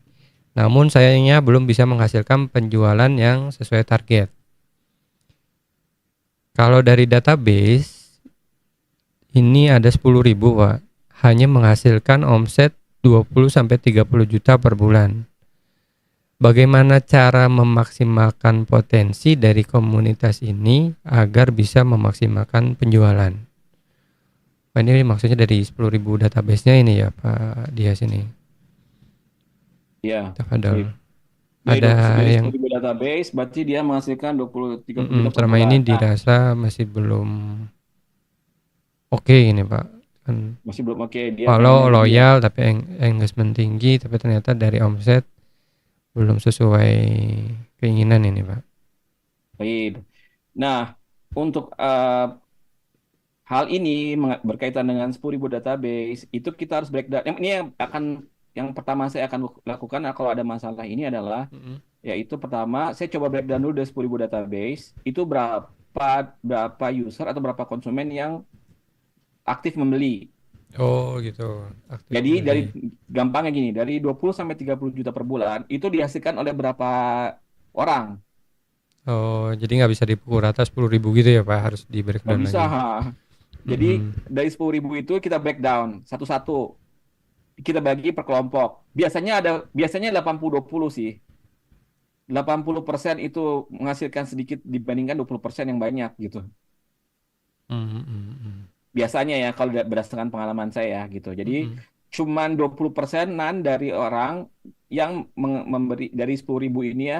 Namun sayangnya belum bisa menghasilkan penjualan yang sesuai target. Kalau dari database, ini ada 10.000, Pak. Hanya menghasilkan omset 20-30 juta per bulan. Bagaimana cara memaksimalkan potensi dari komunitas ini agar bisa memaksimalkan penjualan? Pak, ini maksudnya dari 10.000 database-nya ini ya, Pak Dias ini. Ya, Tafadhol. sip. Dari Ada dari yang 10.000 database, berarti dia menghasilkan 20-30 juta per selama ini bulan. Nah, dirasa masih belum oke ini, Pak. Kan masih belum oke. Dia kalau pengennya lebih ya. loyal tapi engagement tinggi, tapi ternyata dari omset belum sesuai keinginan ini, Pak. Baik. Nah, untuk hal ini berkaitan dengan 10.000 database, itu kita harus breakdown. Ini yang akan yang pertama saya akan lakukan kalau ada masalah ini adalah Mm-mm. yaitu pertama saya coba breakdown dulu dari 10.000 database itu berapa user atau berapa konsumen yang aktif membeli. Oh gitu, aktif Jadi dari pembeli. gampangnya gini, dari 20 sampai 30 juta per bulan itu dihasilkan oleh berapa orang? Oh, jadi nggak bisa dipukul rata 10.000 gitu ya, Pak? Harus di Nggak breakdown bisa. lagi. Jadi Mm-mm. dari 10.000 itu kita breakdown satu-satu. Kita bagi per kelompok. Biasanya 80-20 sih. 80% itu menghasilkan sedikit dibandingkan 20% yang banyak gitu. Mm-mm. Biasanya ya kalau berdasarkan pengalaman saya gitu. Jadi Mm-mm. cuman 20%-an dari orang yang memberi dari 10.000 ini ya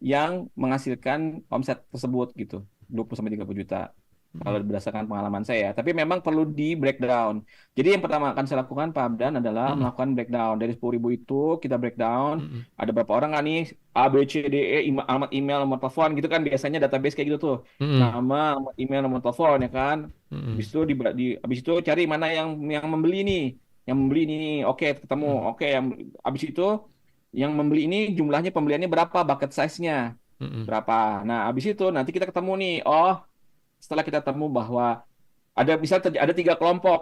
yang menghasilkan omset tersebut gitu. 20-30 juta. Kalau berdasarkan pengalaman saya. Tapi memang perlu di breakdown. Jadi yang pertama akan saya lakukan Pak Abdan adalah Mm-mm. melakukan breakdown. Dari 10.000 itu kita breakdown. Mm-mm. Ada berapa orang kan nih? A, B, C, D, E, alamat email, nomor telepon gitu kan. Biasanya database kayak gitu tuh. Mm-mm. Nama, alamat email, nomor telepon ya kan. Mm-mm. Habis itu cari mana yang membeli nih. Yang membeli ini nih. Oke, ketemu. Mm-mm. Oke, yang habis itu yang membeli ini jumlahnya pembeliannya berapa? Bucket size-nya Mm-mm. berapa? Nah, habis itu nanti kita ketemu nih. Oh, setelah kita temu bahwa ada tiga kelompok,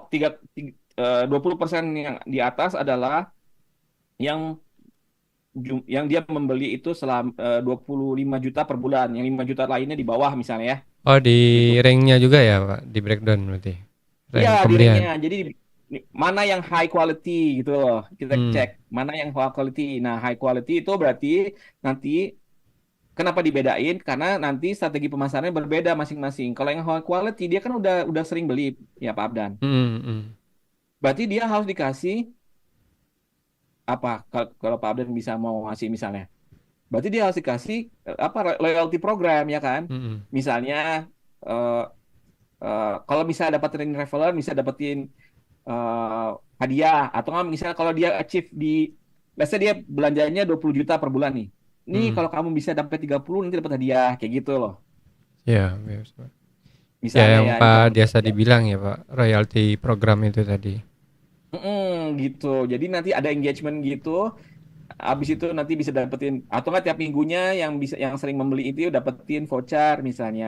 20% yang di atas adalah yang yang dia membeli itu selama 25 juta per bulan, yang 5 juta lainnya di bawah misalnya ya, Oh, di gitu. ranknya juga ya, Pak? Di breakdown berarti. Iya, Rank di pembelian. ringnya. Jadi mana yang high quality gitu loh. Kita Hmm. cek mana yang high quality. Nah, high quality itu berarti nanti kenapa dibedain? Karena nanti strategi pemasarannya berbeda masing-masing. Kalau yang high quality dia kan udah sering beli ya Pak Abdan. Mm-mm. Berarti dia harus dikasih apa kalau Pak Abdan bisa mau ngasih misalnya. Berarti dia harus dikasih apa loyalty program ya kan? Mm-mm. Misalnya eh, kalau bisa dapetin referral, bisa dapetin eh, hadiah atau nggak misalnya kalau dia achieve di let's say dia belanjanya 20 juta per bulan nih. Nih Mm-mm. kalau kamu bisa dapat 30 nanti dapat hadiah kayak gitu loh. Ya, biasa. Ya Misalnya yang ya, ini Pak contoh biasa aja. dibilang ya Pak, royalty program itu tadi. Gitu. Jadi nanti ada engagement gitu. Habis itu nanti bisa dapetin atau nggak tiap minggunya yang sering membeli itu dapetin voucher misalnya.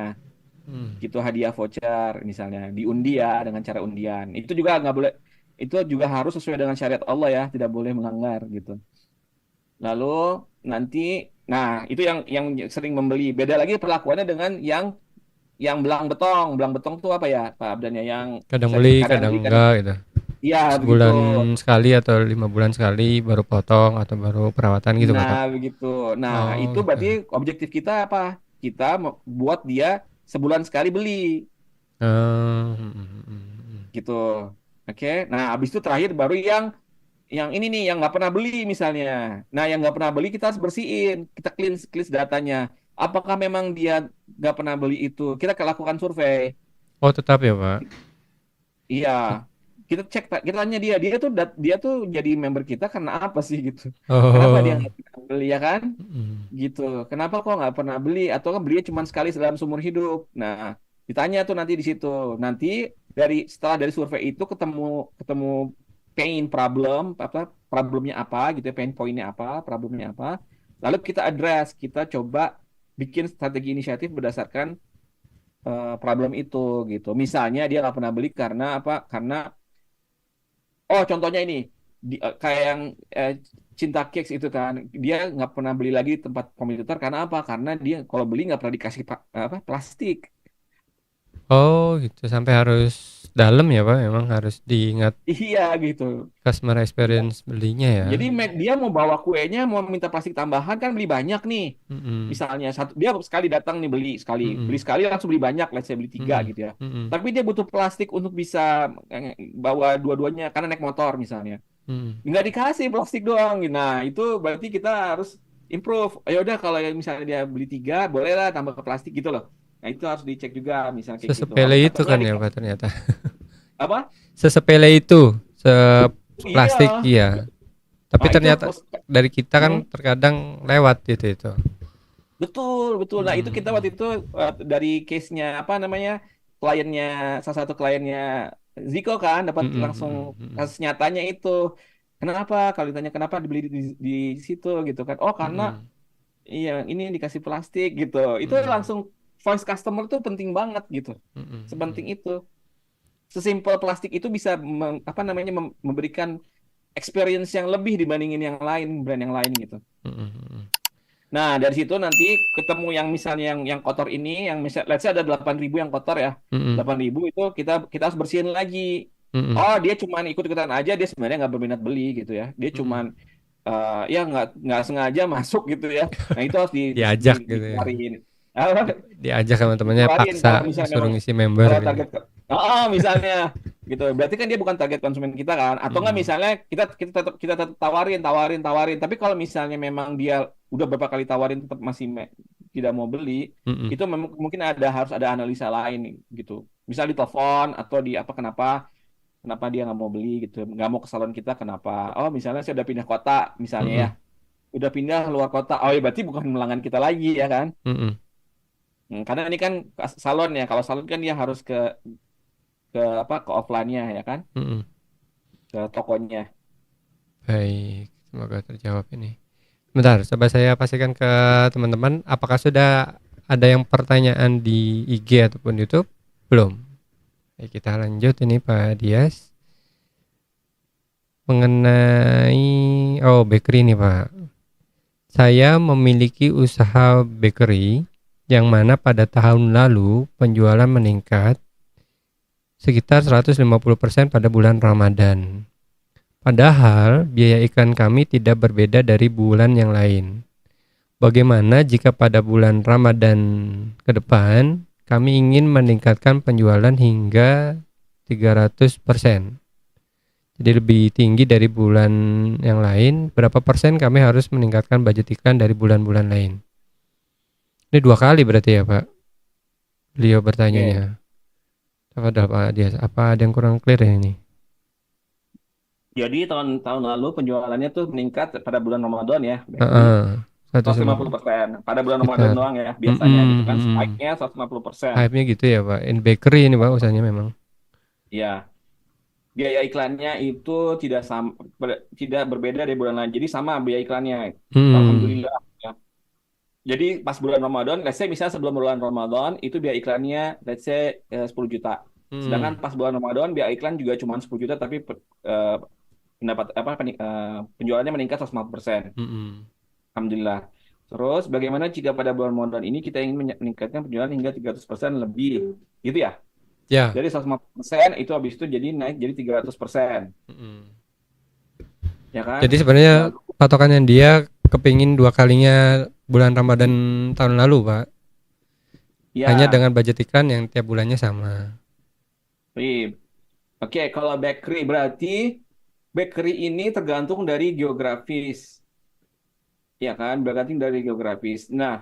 Hmm. Gitu hadiah voucher misalnya diundi ya dengan cara undian. Itu juga nggak boleh itu juga harus sesuai dengan syariat Allah ya, tidak boleh melanggar gitu. Lalu nanti nah itu yang sering membeli. Beda lagi perlakuannya dengan yang belang betong. Belang betong tuh apa ya, Pak Abdan ya, yang Kadang bisa beli, kadang kadang beli kadang enggak gitu. iya begitu. Sebulan sekali atau 5 bulan sekali baru potong atau baru perawatan gitu Nah, Pak. begitu. Nah, Oh itu gitu. berarti objektif kita apa? Kita buat dia sebulan sekali beli Hmm. gitu. Oke. Nah, habis itu terakhir baru yang ini nih yang nggak pernah beli misalnya. Nah, yang nggak pernah beli kita harus bersihin, kita clean clean datanya. Apakah memang dia nggak pernah beli itu? Kita lakukan survei. Oh tetap ya Pak. Iya. Kita cek, kita tanya dia tuh jadi member kita karena apa sih gitu. Kenapa dia Oh. nggak pernah beli ya kan? Hmm. Gitu. Kenapa kok nggak pernah beli atau kan belinya cuma sekali dalam seumur hidup? Nah, ditanya tuh nanti di situ. Nanti setelah dari survei itu ketemu ketemu pain problem apa problemnya apa gitu ya, pain pointnya apa, problemnya apa. Lalu kita address, kita coba bikin strategi inisiatif berdasarkan problem itu gitu. Misalnya dia nggak pernah beli karena apa? Karena contohnya ini kayak yang eh, Cinta Cakes itu kan dia nggak pernah beli lagi di tempat kompetitor karena apa? Karena dia kalau beli nggak pernah dikasih apa plastik. Oh gitu sampai harus dalam ya Pak. Memang harus diingat Iya gitu. customer Dia, experience belinya ya. jadi dia mau bawa kuenya mau minta plastik tambahan kan beli banyak nih. Mm-mm. Misalnya satu dia sekali datang nih beli Mm-mm. sekali langsung beli banyak, let's say beli tiga Mm-mm. gitu ya. Mm-mm. Tapi dia butuh plastik untuk bisa bawa dua-duanya karena naik motor misalnya. Mm-mm. Nggak dikasih plastik doang. Nah, itu berarti kita harus improve. Ayo udah kalau yang misalnya dia beli tiga, bolehlah tambah ke plastik gitu loh. Nah, itu harus dicek juga misalnya kayak gitu. Sesepele Habis atau itu nggak kan ya Pak dikasih ternyata. apa? Sesepele itu, plastik Iya. iya. Tapi Nah, itu ternyata dari kita kan Hmm, terkadang lewat gitu itu. betul, betul. Nah, itu kita waktu Mm-mm. itu dari case-nya apa namanya? Kliennya salah satu kliennya Ziko kan dapat Mm-mm. langsung Mm-mm. kasus nyatanya itu. Kenapa? Kalau ditanya kenapa dibeli di situ gitu kan? Oh, karena Mm-mm. iya, ini dikasih plastik gitu. Itu Mm-mm. langsung voice customer tuh penting banget gitu. Mm-mm. Sepenting itu. Sesimpel plastik itu bisa apa namanya memberikan experience yang lebih dibandingin yang lain, brand yang lain gitu. Mm-mm. Nah, dari situ nanti ketemu yang misalnya yang kotor ini, yang misal let's say ada 8.000 yang kotor ya. Mm-mm. 8.000 itu kita kita harus bersihin lagi. Mm-mm. Oh, dia cuma ikut-ikutan aja, dia sebenarnya nggak berminat beli gitu ya. Dia cuman Mm-mm. ya nggak sengaja masuk gitu ya. Nah itu harus Diajak gitu ya. dikeluarin. Apa, Diajak sama temennya dikeluarin paksa kalau misalnya suruh memang ngisi member kalau gitu. misalnya gitu. Berarti kan dia bukan target konsumen kita kan. Atau nggak Mm-mm. misalnya kita tetap tawarin tawarin tawarin. Tapi kalau misalnya memang dia udah beberapa kali tawarin tetap masih tidak mau beli, Mm-mm. itu mungkin harus ada analisa lain gitu. Misal di telepon atau di apa kenapa dia nggak mau beli gitu, nggak mau ke salon kita kenapa? Oh misalnya saya udah pindah kota misalnya ya, Mm-mm. udah pindah luar kota. Oh ya berarti bukan pelanggan kita lagi ya kan? Mm-mm. Karena ini kan salon ya. Kalau salon kan dia harus ke apa ke offline-nya ya kan, Mm-mm. ke tokonya. Baik, semoga terjawab ini. Bentar, coba saya pastikan ke teman-teman, apakah sudah ada yang pertanyaan di IG ataupun YouTube? Belum. Baik, kita lanjut ini Pak Dias. Mengenai, oh bakery nih Pak. Saya memiliki usaha bakery yang mana pada tahun lalu penjualan meningkat sekitar 150% pada bulan Ramadan. Padahal biaya iklan kami tidak berbeda dari bulan yang lain. Bagaimana jika pada bulan Ramadan ke depan kami ingin meningkatkan penjualan hingga 300%? Jadi lebih tinggi dari bulan yang lain, berapa persen kami harus meningkatkan budget iklan dari bulan-bulan lain? Ini 2 kali berarti ya Pak, beliau Oke. bertanyanya. Apa ada Pak Dias? Apa ada yang kurang clear ya ini? Jadi tahun tahun lalu penjualannya tuh meningkat pada bulan Ramadan ya, bakery. Heeh. 150 150%. Pada bulan Ramadan sekitar. doang ya, biasanya gitu Mm-mm, kan. mm-mm. Spike-nya 150%. Hype-nya gitu ya Pak. In bakery ini Pak usahanya memang. Ya, biaya iklannya itu tidak berbeda dari bulan lain. Jadi sama biaya iklannya. Hmm. Alhamdulillah. Ya. Jadi pas bulan Ramadan, let's say misalnya sebelum bulan Ramadan itu biaya iklannya let's say 10 juta. Sedangkan Hmm. pas bulan Ramadan biaya iklan juga cuma 10 juta tapi eh, penjualannya meningkat 150%. Mm-mm. Alhamdulillah. Terus bagaimana jika pada bulan Ramadan ini kita ingin meningkatkan penjualan hingga 300% lebih? Gitu ya. Ya. Dari 150% itu habis itu jadi naik jadi 300%. Mm-mm. Ya kan? Jadi sebenarnya Lalu patokannya dia kepingin dua kalinya bulan Ramadan tahun lalu Pak. Hanya ya, dengan budget iklan yang tiap bulannya sama. Rip. Oke, kalau bakery berarti bakery ini tergantung dari geografis. Ya kan? Bergantung dari geografis. Nah,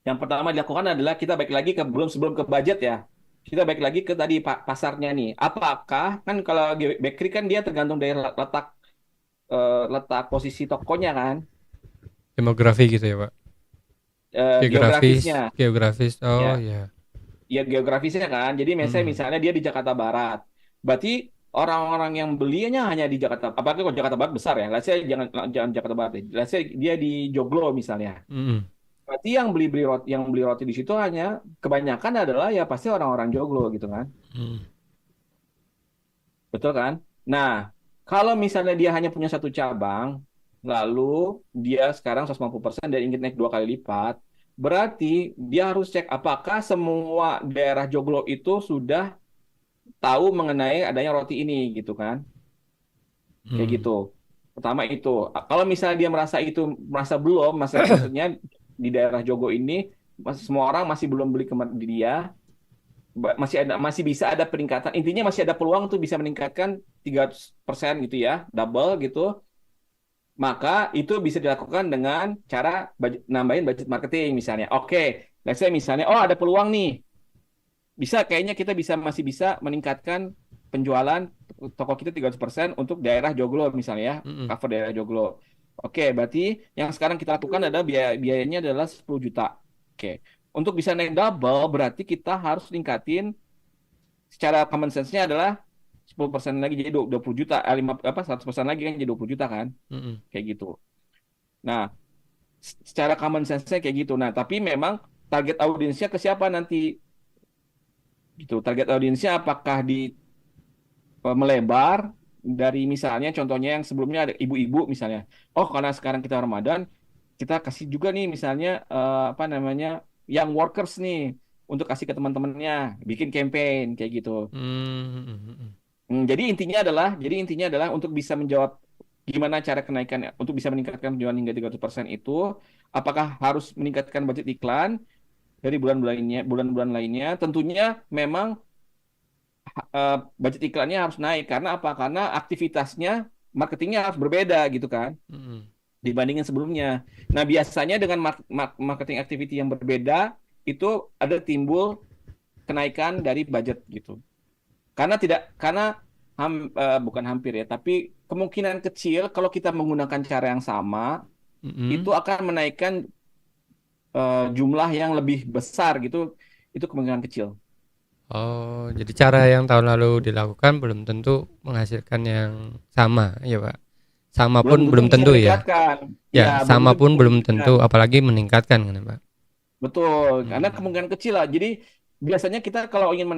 yang pertama dilakukan adalah kita balik lagi ke sebelum ke budget ya. Kita balik lagi ke tadi pasarnya nih. Apakah kan kalau bakery kan dia tergantung dari letak posisi tokonya kan, Demografi gitu ya Pak. Geografis, geografisnya geografis. Oh ya, ya. ya geografisnya kan. Jadi misalnya Mm-mm. misalnya dia di Jakarta Barat, berarti orang-orang yang belinya hanya di Jakarta. Apalagi kalau Jakarta Barat besar ya. Let's say jangan jangan Jakarta Barat deh. Let's say dia di Joglo misalnya. Mm-mm. Berarti yang beli roti di situ hanya kebanyakan adalah ya pasti orang-orang Joglo gitu kan. Mm. Betul kan? Nah, kalau misalnya dia hanya punya satu cabang, lalu dia sekarang 150% dan ingin naik dua kali lipat, berarti dia harus cek apakah semua daerah Joglo itu sudah tahu mengenai adanya roti ini gitu kan. Kayak Mm. gitu. Pertama itu. Kalau misalnya dia merasa belum, maksudnya di daerah Joglo ini semua orang masih belum beli ke di dia, masih bisa ada peningkatan. Intinya masih ada peluang tuh bisa meningkatkan 300% gitu ya, double gitu. Maka itu bisa dilakukan dengan cara nambahin budget marketing misalnya. Oke, let's say misalnya oh ada peluang nih. Kayaknya kita masih bisa meningkatkan penjualan toko kita 300% untuk daerah Joglo misalnya ya, Mm-mm. cover daerah Joglo. Oke, berarti yang sekarang kita lakukan adalah biayanya adalah 10 juta. Oke. Untuk bisa naik double berarti kita harus ningkatin secara common sense-nya adalah 10% lagi jadi 20 juta, 100% lagi kan jadi 20 juta kan, Mm-mm. kayak gitu. Nah, secara common sense-nya kayak gitu. Nah, tapi memang target audiensnya ke siapa nanti gitu. Target audiensnya apakah melebar dari misalnya contohnya yang sebelumnya ada ibu-ibu misalnya. Oh, karena sekarang kita Ramadan, kita kasih juga nih misalnya apa namanya young workers nih untuk kasih ke teman-temannya, bikin campaign kayak gitu. Mm-mm. Jadi intinya adalah untuk bisa menjawab gimana cara kenaikan untuk bisa meningkatkan penjualan hingga 300% itu, apakah harus meningkatkan budget iklan dari bulan-bulan lainnya? Tentunya memang budget iklannya harus naik karena apa? Karena aktivitasnya marketingnya harus berbeda gitu kan Mm-mm. dibandingin sebelumnya. Nah, biasanya dengan marketing activity yang berbeda itu ada timbul kenaikan dari budget gitu. Karena bukan hampir ya, tapi kemungkinan kecil kalau kita menggunakan cara yang sama itu Mm-mm. akan menaikkan jumlah yang lebih besar gitu. Itu kemungkinan kecil. Oh, jadi cara yang tahun lalu dilakukan belum tentu menghasilkan yang sama, ya Pak. Sama Belum pun tentu belum bisa tentu ya. meningkatkan. Ya, Ya, belum sama tentu pun bisa belum meningkatkan. tentu, apalagi meningkatkan kan, Pak. Betul, karena Hmm. kemungkinan kecil lah. Jadi biasanya kita kalau ingin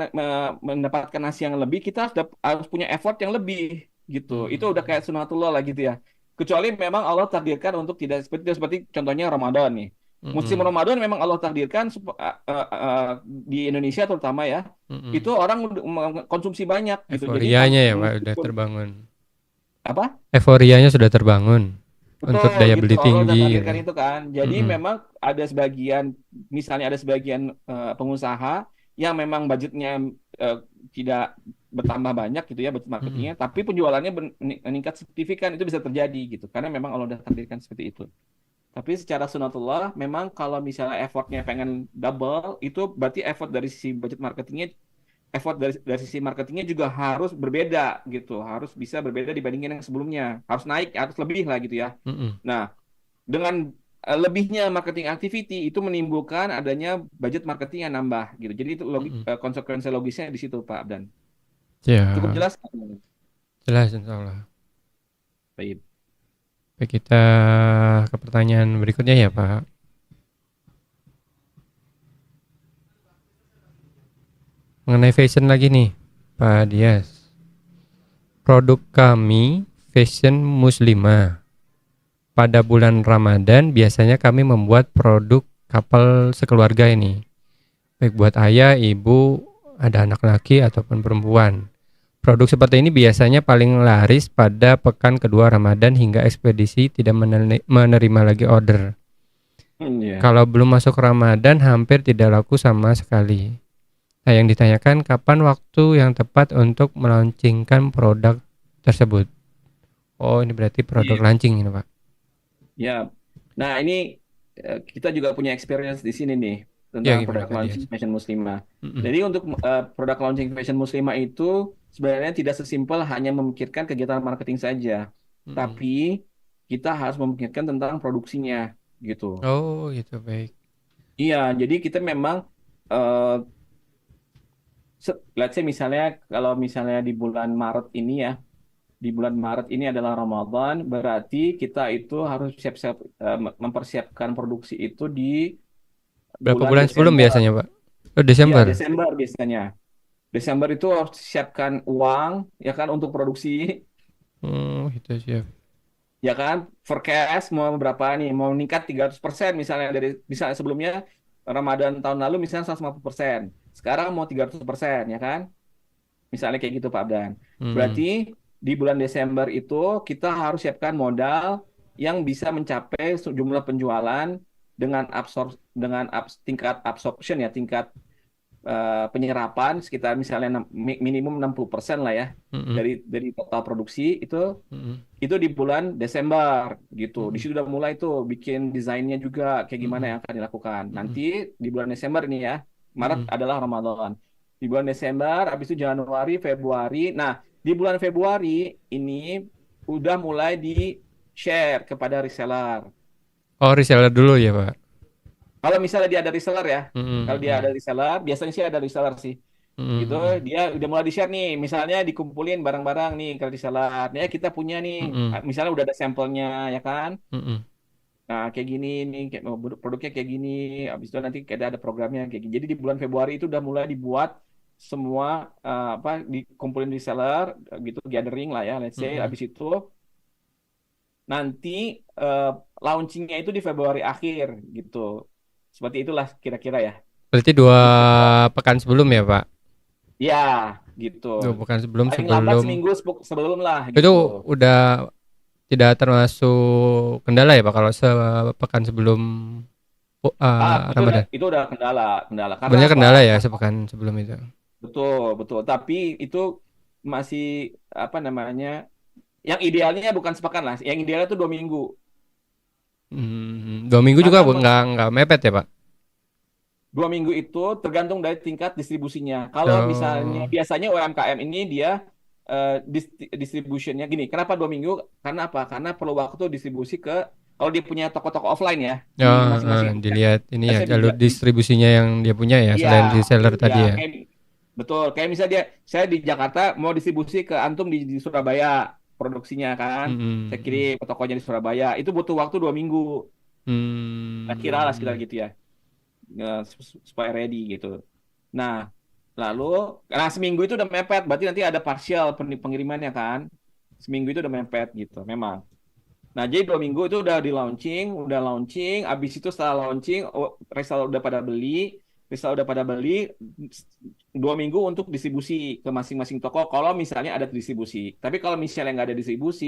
mendapatkan hasil yang lebih, kita harus punya effort yang lebih gitu. Itu udah Hmm. kayak sunatullah lah gitu ya. Kecuali memang Allah takdirkan untuk tidak seperti contohnya Ramadan nih. Musim Mm-mm. Ramadan memang Allah takdirkan di Indonesia terutama ya, itu Mm-mm. orang konsumsi banyak gitu. Jadi Euforianya ya, Pak, udah meskipun terbangun. apa? Euforianya sudah terbangun untuk Betul daya gitu, beli Allah udah tinggi gitu. takdirkan itu kan. Jadi Mm-mm. memang misalnya ada sebagian pengusaha yang memang budgetnya eh, tidak bertambah banyak gitu ya budget Mm-mm. marketingnya, tapi penjualannya meningkat signifikan itu bisa terjadi gitu, karena memang Allah udah takdirkan seperti itu. Tapi secara sunatullah, memang kalau misalnya effortnya pengen double, itu berarti effort dari sisi marketingnya juga harus berbeda gitu, harus bisa berbeda dibandingin yang sebelumnya, harus naik, harus lebih lah gitu ya. Mm-mm. Nah, dengan lebihnya marketing activity itu menimbulkan adanya budget marketing yang nambah gitu. Jadi itu Mm-mm. konsekuensi logisnya di situ Pak Abdan. Cukup Ya, jelas? jelas insya Allah. Baik. Baik, kita ke pertanyaan berikutnya ya Pak. Mengenai fashion lagi nih, Pak Dias. Produk kami fashion muslimah. Pada bulan Ramadan biasanya kami membuat produk kapal sekeluarga ini. Baik buat ayah, ibu, ada anak laki ataupun perempuan. Produk seperti ini biasanya paling laris pada pekan kedua Ramadan hingga ekspedisi tidak menerima lagi order. Ya. Kalau belum masuk Ramadan hampir tidak laku sama sekali. Nah, yang ditanyakan kapan waktu yang tepat untuk melaunchingkan produk tersebut. Oh, ini berarti produk Iya. launching ini, Pak. Ya. Nah, ini kita juga punya experience di sini nih Ya, tentang gimana produk Pak launching Dias? fashion muslimah. Mm-mm. Jadi untuk produk launching fashion muslimah itu sebenarnya tidak sesimpel hanya memikirkan kegiatan marketing saja, Mm-mm. tapi kita harus memikirkan tentang produksinya gitu. Oh, gitu, baik. Iya, jadi kita memang eh, let's say misalnya kalau misalnya di bulan Maret ini ya, di bulan Maret ini adalah Ramadan, berarti kita itu harus siap-siap mempersiapkan produksi itu di Berapa bulan bulan sebelum Desember. biasanya, Pak? Oh, Iya, Desember. Desember biasanya. Desember itu harus siapkan uang ya kan untuk produksi, Oh, itu siap. ya kan? Forecast mau berapa nih? Mau meningkat 300% misalnya dari misalnya sebelumnya Ramadan tahun lalu misalnya 150%. Sekarang mau 300% ya kan? Misalnya kayak gitu Pak Abdan. Mm. Berarti di bulan Desember itu kita harus siapkan modal yang bisa mencapai jumlah penjualan dengan tingkat absorption ya, tingkat penyerapan sekitar misalnya minimum 60% lah ya Mm-mm. dari total produksi Mm-mm. itu di bulan Desember gitu. Di Mm-mm. situ udah mulai tuh bikin desainnya juga kayak gimana Mm-mm. yang akan dilakukan. Mm-mm. Nanti di bulan Desember ini ya, Maret Mm-mm. adalah Ramadan. Di bulan Desember, habis itu Januari, Februari. Nah, di bulan Februari ini udah mulai di share kepada reseller. Oh, reseller dulu ya, Pak. Kalau misalnya dia ada reseller ya, kalau dia ada Mm-mm. reseller, biasanya sih ada reseller sih. Gitu Mm-mm. dia udah mulai di share nih misalnya dikumpulin barang-barang nih kalau di seller ya kita punya nih Mm-mm. misalnya udah ada sampelnya ya kan Mm-mm. nah kayak gini nih kayak produknya kayak gini habis itu nanti ada programnya kayak gini jadi di bulan Februari itu udah mulai dibuat semua apa dikumpulin di seller gitu gathering lah ya let's say Mm-mm. habis itu nanti eh, launchingnya itu di Februari akhir gitu seperti itulah kira-kira ya Berarti dua gitu pekan sebelum ya, Pak? ya gitu 2 pekan sebelum paling lambat sebelum seminggu sebelum lah itu gitu. udah tidak termasuk kendala ya, Pak, kalau sepekan sebelum Ramadan. Itu udah kendala, kendala. Karena Sebenarnya apa? kendala ya sepekan sebelum itu. Betul, betul. Tapi itu masih apa namanya? Yang idealnya bukan sepekan lah. Yang idealnya itu 2 minggu. 2 minggu juga Karena nggak mepet ya, Pak? 2 minggu itu tergantung dari tingkat distribusinya. Kalau misalnya Oh, biasanya UMKM ini dia distributionnya gini. Kenapa 2 minggu? Karena apa? Karena perlu waktu distribusi ke kalau dia punya toko-toko offline ya di oh, masing-masing. dilihat ini ya Biasanya jalur distribusinya yang dia punya ya iya, selain reseller ya, tadi ya. kayak betul. Kayak misalnya saya di Jakarta mau distribusi ke antum di Surabaya produksinya kan. Saya kirim Mm-mm. ke tokonya di Surabaya. Itu butuh waktu 2 minggu. Kira lah sekitar Hmm. gitu ya, supaya ready gitu. Nah, lalu, nah seminggu itu udah mepet. Berarti nanti ada partial pengirimannya kan. Seminggu itu udah mepet gitu, memang. Nah, jadi 2 minggu itu udah launching. Abis itu setelah launching, resell udah pada beli, resell udah pada beli. 2 minggu untuk distribusi ke masing-masing toko. Kalau misalnya ada distribusi, tapi kalau misalnya nggak ada distribusi,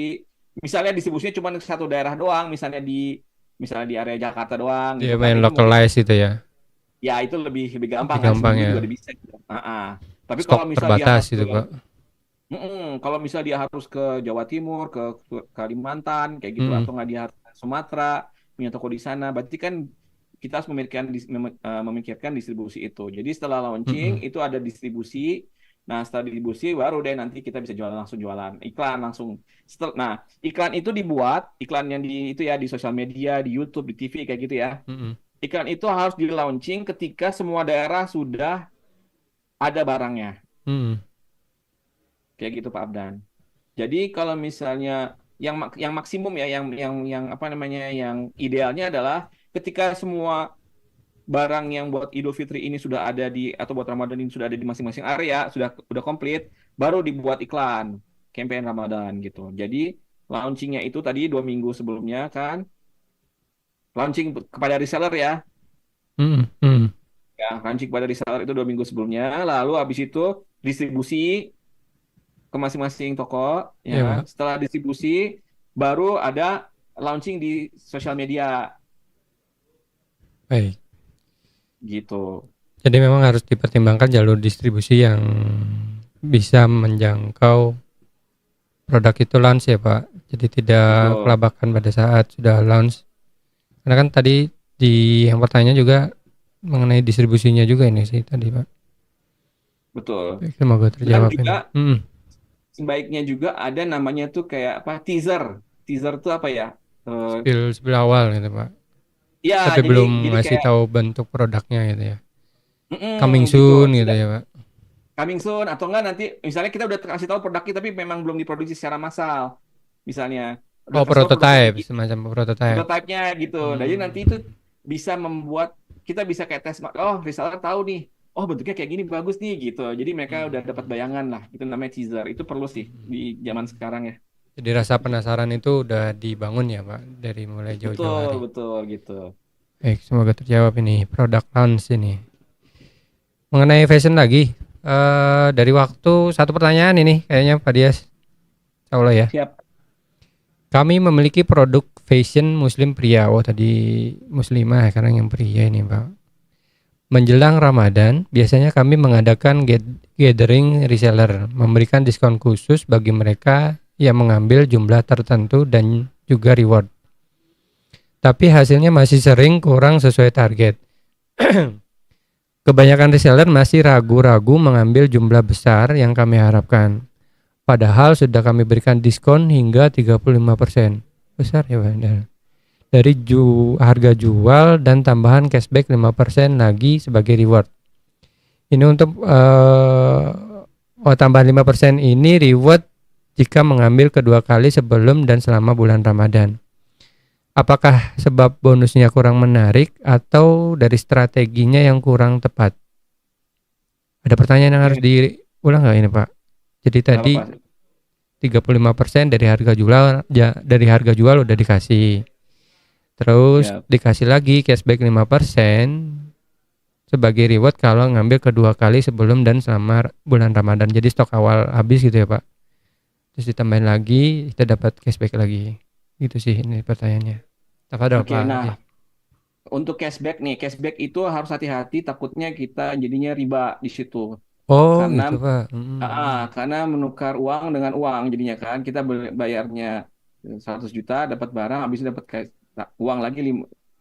misalnya distribusinya cuma ke satu daerah doang, misalnya di area Jakarta doang Dia gitu kan, main itu mungkin localize itu ya. ya itu lebih Lebih gampang kan gampang seminggu ya. juga udah bisa gitu. Tapi Stok kalau misal dia terbatas harus ke itu, Pak. kalau misal dia harus ke Jawa Timur, ke Kalimantan, kayak gitu, Mm-mm. atau nggak dia harus ke Sumatera, punya toko di sana, berarti kan kita harus memikirkan distribusi itu. Jadi setelah launching Mm-mm. itu ada distribusi, Nah, setelah distribusi baru deh nanti kita bisa jualan, langsung jualan iklan langsung. Nah, iklan itu dibuat, iklan yang di itu ya di sosial media, di YouTube, di TV kayak gitu ya. Mm-mm. Iklan itu harus di launching ketika semua daerah sudah ada barangnya. Mm-mm. Kayak gitu Pak Abdan. Jadi kalau misalnya yang maksimum ya, yang apa namanya, yang idealnya adalah ketika semua barang yang buat Idul Fitri ini sudah ada di, atau buat Ramadan ini sudah ada di masing-masing area, sudah komplit, baru dibuat iklan campaign Ramadan gitu. Jadi launchingnya itu tadi 2 minggu sebelumnya kan, launching kepada reseller ya, Mm-mm. Mm-mm. launching kepada reseller itu 2 minggu sebelumnya, lalu habis itu distribusi ke masing-masing toko, ya Iya, kan. Pak. Setelah distribusi, baru ada launching di sosial media Baik. gitu. Jadi memang harus dipertimbangkan jalur distribusi yang bisa menjangkau produk itu launch ya, Pak. Jadi tidak Betul, kelabakan pada saat sudah launch. Karena kan tadi di yang pertanyaan juga mengenai distribusinya juga ini sih tadi, Pak. betul. Baik, semoga Dan terjawab ini. juga sebaiknya juga ada namanya tuh kayak apa, teaser. Teaser tuh apa ya? Eh, Spill awal gitu, Pak. ya Tapi jadi belum jadi ngasih kayak tahu bentuk produknya gitu ya. Coming gitu. soon gitu Tidak ya, Pak. coming soon atau enggak nanti misalnya kita udah kasih tahu produknya tapi memang belum diproduksi secara massal. Misalnya udah Oh, kasih tahu produknya prototype, begini, semacam prototype. prototype-nya gitu. Jadi Hmm. nanti itu bisa membuat kita bisa kayak tes, oh reseller tahu nih, oh bentuknya kayak gini bagus nih gitu. Jadi mereka udah dapat Hmm. bayangan lah. Itu namanya teaser. Itu perlu sih di zaman sekarang ya. Jadi rasa penasaran itu udah dibangun ya, Pak, dari mulai jauh-jauh Betul, hari. betul gitu. Baik, semoga terjawab ini produk launch ini. Mengenai fashion lagi, dari waktu satu pertanyaan ini kayaknya Pak Dias, Insya Allah ya. Siap. Kami memiliki produk fashion muslim pria. Oh tadi muslimah ya, karena yang pria ini Pak. Menjelang Ramadan, biasanya kami mengadakan gathering reseller, memberikan diskon khusus bagi mereka yang mengambil jumlah tertentu dan juga reward. Tapi hasilnya masih sering kurang sesuai target. Kebanyakan reseller masih ragu-ragu mengambil jumlah besar yang kami harapkan. Padahal sudah kami berikan diskon hingga 35%. Besar ya Pak. Dari harga jual dan tambahan cashback 5% lagi sebagai reward. Ini untuk tambahan 5% ini reward jika mengambil kedua kali sebelum dan selama bulan Ramadan. Apakah sebab bonusnya kurang menarik atau dari strateginya yang kurang tepat? Ada pertanyaan yang harus Oke, diulang nggak ini Pak? Jadi nggak tadi apa-apa. 35% dari harga jual udah dikasih. Terus Ya, dikasih lagi cashback 5% sebagai reward kalau ngambil kedua kali sebelum dan selama bulan Ramadan. Jadi stok awal habis gitu ya Pak. Terus ditambahin lagi kita dapat cashback lagi. Gitu sih ini pertanyaannya. Tafadhol oke. Pak Nah, Haji. untuk cashback nih, cashback itu harus hati-hati. Takutnya kita jadinya riba di situ. Oh Karena gitu Pak. Mm. karena menukar uang dengan uang jadinya kan kita bayarnya 100 juta dapat barang, habis itu dapat kayak uang lagi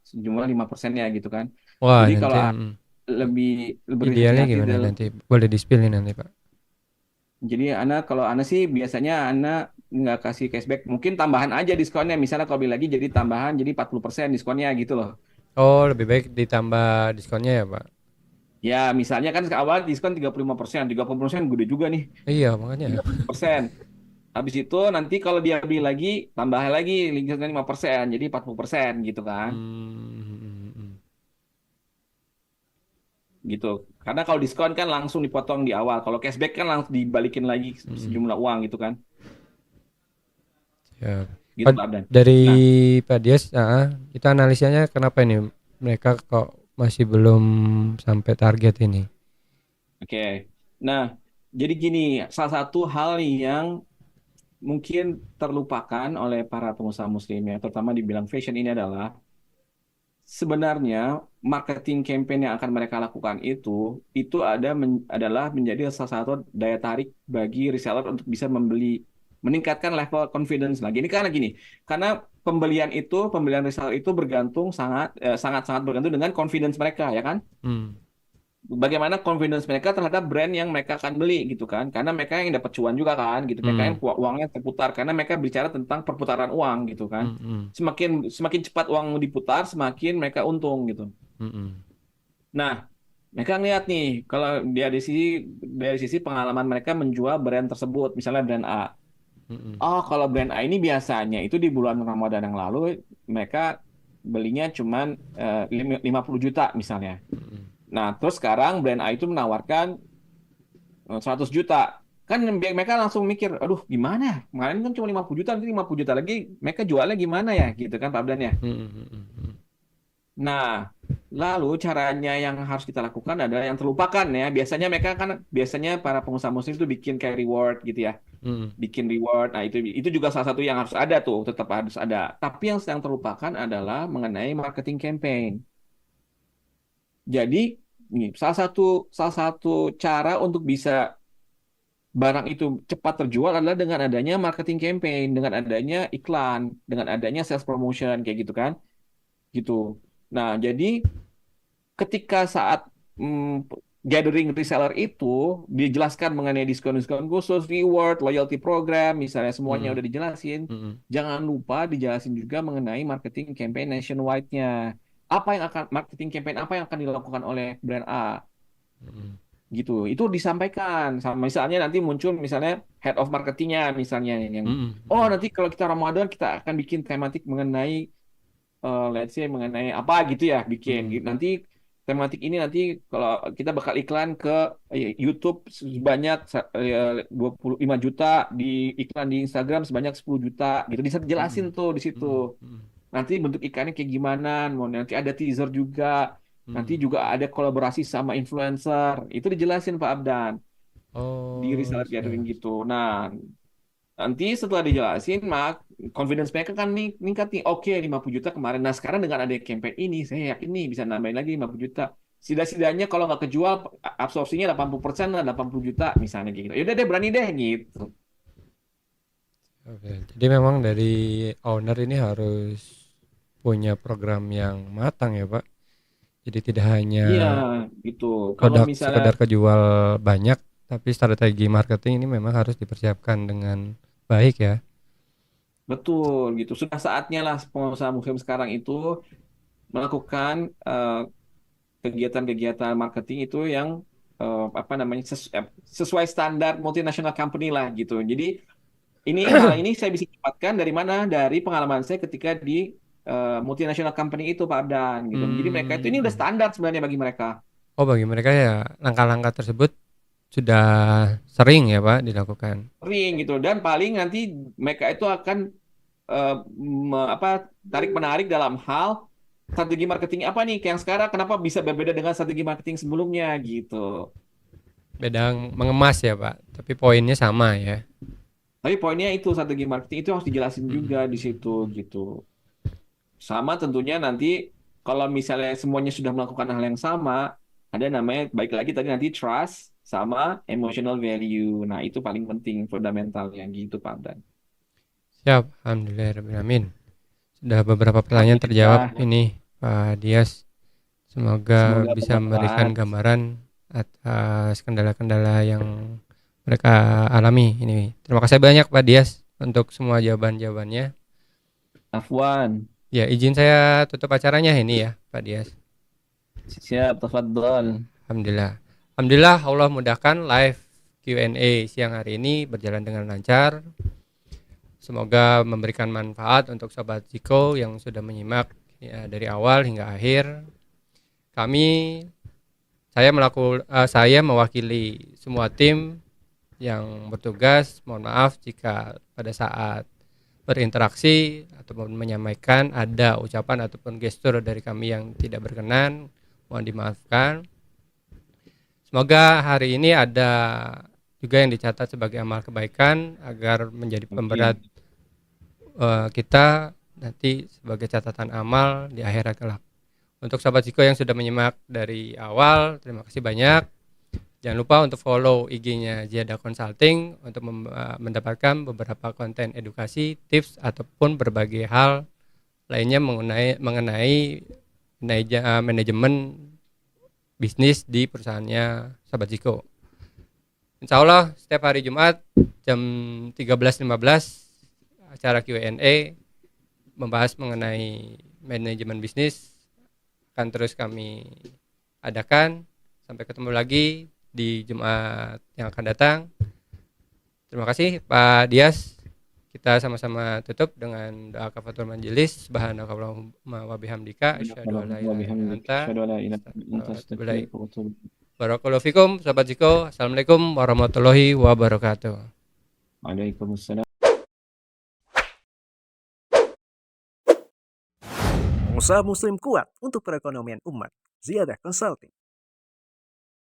sejumlah 5%-nya gitu kan. Wah Jadi nanti kalau lebih lebih idealnya hati-hati gimana dalam. nanti? Boleh di-spill nih nanti Pak. Jadi kalau Ana sih biasanya Ana nggak kasih cashback, mungkin tambahan aja diskonnya. Misalnya kalau beli lagi jadi tambahan jadi 40% diskonnya gitu loh. Oh lebih baik ditambah diskonnya ya Pak. Ya, misalnya kan ke awal diskon 35%, 30% gede juga nih. Iya makanya. 30%. Habis itu nanti kalau dia beli lagi, tambah lagi diskonnya 5%, jadi 40% gitu kan. Hmm. Gitu. Karena kalau diskon kan langsung dipotong di awal. Kalau cashback kan langsung dibalikin lagi Hmm. sejumlah uang gitu kan. Ya. Gitu Pak Abdan. Dari Nah, Pak Dias, kita analisanya kenapa ini mereka kok masih belum sampai target ini? oke. Nah, jadi gini, salah satu hal yang mungkin terlupakan oleh para pengusaha muslim ya, terutama di bidang fashion ini adalah sebenarnya marketing campaign yang akan mereka lakukan itu adalah menjadi salah satu daya tarik bagi reseller untuk bisa meningkatkan level confidence lagi. Ini karena gini, karena pembelian reseller itu bergantung sangat sangat bergantung dengan confidence mereka ya kan. Hmm. bagaimana confidence mereka terhadap brand yang mereka akan beli gitu kan. Karena mereka yang dapat cuan juga kan gitu. Mereka yang Hmm. uangnya terputar karena mereka bicara tentang perputaran uang gitu kan. Hmm. Hmm. Semakin semakin cepat uang diputar, semakin mereka untung gitu. Hmm. Hmm. Nah, mereka ngeliat nih kalau dari sisi pengalaman mereka menjual brand tersebut, misalnya brand A. Hmm. Oh, kalau brand A ini biasanya itu di bulan Ramadan yang lalu mereka belinya cuman 50 juta misalnya. Hmm. Nah, terus sekarang brand A itu menawarkan 100 juta. Kan mereka langsung mikir, aduh gimana ya? Kemarin kan cuma 50 juta, nanti 50 juta lagi. Mereka jualnya gimana ya? Gitu kan Pak Abdan ya. Hmm. Hmm. Hmm. Nah, lalu caranya yang harus kita lakukan adalah yang terlupakan ya. Biasanya para pengusaha muslim itu bikin kayak reward gitu ya. Hmm. Bikin reward. Nah, itu juga salah satu yang harus ada tuh, tetap harus ada. Tapi yang sedang terlupakan adalah mengenai marketing campaign. Jadi, ini salah satu cara untuk bisa barang itu cepat terjual adalah dengan adanya marketing campaign, dengan adanya iklan, dengan adanya sales promotion kayak gitu kan, gitu. Nah, jadi ketika saat gathering reseller itu dijelaskan mengenai diskon-diskon khusus, reward, loyalty program, misalnya semuanya Hmm. udah dijelasin, Hmm. jangan lupa dijelasin juga mengenai marketing campaign nationwide-nya. Marketing campaign apa yang akan dilakukan oleh brand A? Hmm. Gitu itu disampaikan sama misalnya nanti muncul misalnya head of marketingnya misalnya yang Hmm. oh Hmm. nanti kalau kita Ramadan kita akan bikin tematik mengenai let's say mengenai apa gitu ya bikin Hmm. Nanti tematik ini nanti kalau kita bakal iklan ke YouTube sebanyak 25 juta, di iklan di Instagram sebanyak 10 juta gitu bisa dijelasin Hmm. tuh di situ. Hmm. Hmm. Nanti bentuk ikannya kayak gimana, mau nanti ada teaser juga, nanti Hmm. juga ada kolaborasi sama influencer, itu dijelasin Pak Abdan di Oh, reseller gathering siap. gitu. Nah, nanti setelah dijelasin, mak confidence mereka kan meningkat nih. Oke, 50 juta kemarin. Nah, sekarang dengan ada campaign ini, saya yakin nih bisa nambahin lagi 50 juta. Setidaknya kalau nggak kejual, absorpsinya 80% lah, 80 juta misalnya gitu. Yaudah deh, berani deh gitu. Oke. Jadi memang dari owner ini harus punya program yang matang ya, Pak. Jadi tidak hanya Iya, gitu. Kalau misalnya sekedar kejual banyak, tapi strategi marketing ini memang harus dipersiapkan dengan baik ya. betul gitu. Sudah saatnya lah pengusaha muslim sekarang itu melakukan kegiatan-kegiatan marketing itu yang apa namanya sesuai standar multinational company lah gitu. Jadi hal ini saya bisa dapatkan dari mana? Dari pengalaman saya ketika di multinational company itu Pak Abdan gitu. Jadi mereka itu ini udah Hmm. standar sebenarnya bagi mereka. Oh, bagi mereka ya langkah-langkah tersebut sudah sering ya, Pak, dilakukan. Sering gitu dan paling nanti mereka itu akan eh, apa tarik menarik dalam hal strategi marketing apa nih yang sekarang kenapa bisa berbeda dengan strategi marketing sebelumnya gitu. Beda mengemas ya, Pak, tapi poinnya sama ya. Tapi poinnya itu strategi marketing itu harus dijelasin juga di Hmm. situ gitu. Sama tentunya nanti kalau misalnya semuanya sudah melakukan hal yang sama, ada namanya baik lagi tadi nanti trust sama emotional value. Nah, itu paling penting fundamentalnya gitu Pak Dan. Siap, alhamdulillahirrahmanirrahim. Sudah beberapa pertanyaan terjawab Alhamdulillah, ini, Pak Dias. Semoga semoga bisa memberikan bermanfaat. gambaran atas kendala-kendala yang mereka alami ini. Terima kasih banyak Pak Dias untuk semua jawaban-jawabannya. Afwan, Ya, izin saya tutup acaranya ini ya, Pak Dias. siap, tafadhol. Alhamdulillah. Alhamdulillah Allah mudahkan live Q&A siang hari ini berjalan dengan lancar. Semoga memberikan manfaat untuk Sobat Ziko yang sudah menyimak ya, dari awal hingga akhir. Kami saya mewakili semua tim yang bertugas. Mohon maaf jika pada saat berinteraksi ataupun menyampaikan ada ucapan ataupun gestur dari kami yang tidak berkenan, mohon dimaafkan. Semoga hari ini ada juga yang dicatat sebagai amal kebaikan agar menjadi pemberat Amin. kita nanti sebagai catatan amal di akhirat kelak. Untuk Sobat Ziko yang sudah menyimak dari awal, terima kasih banyak. Jangan lupa untuk follow IG-nya Ziada Consulting untuk mendapatkan beberapa konten edukasi, tips ataupun berbagai hal lainnya mengenai manajemen bisnis di perusahaannya Sahabat Ziko. Insya Allah setiap hari Jumat jam 13.15 acara Q&A membahas mengenai manajemen bisnis akan terus kami adakan. Sampai ketemu lagi di Jumat yang akan datang. Terima kasih Pak Dias. Kita sama-sama tutup dengan doa kafaratul majelis. Subhanakallahumma wa bihamdika asyhadu an la ilaha illa anta astaghfiruka wa atubu ilaik. Barakallahu fikum sahabat Ziko. Assalamualaikum warahmatullahi wabarakatuh. Waalaikumsalam. Pengusaha Muslim kuat untuk perekonomian umat. Ziyadah Consulting.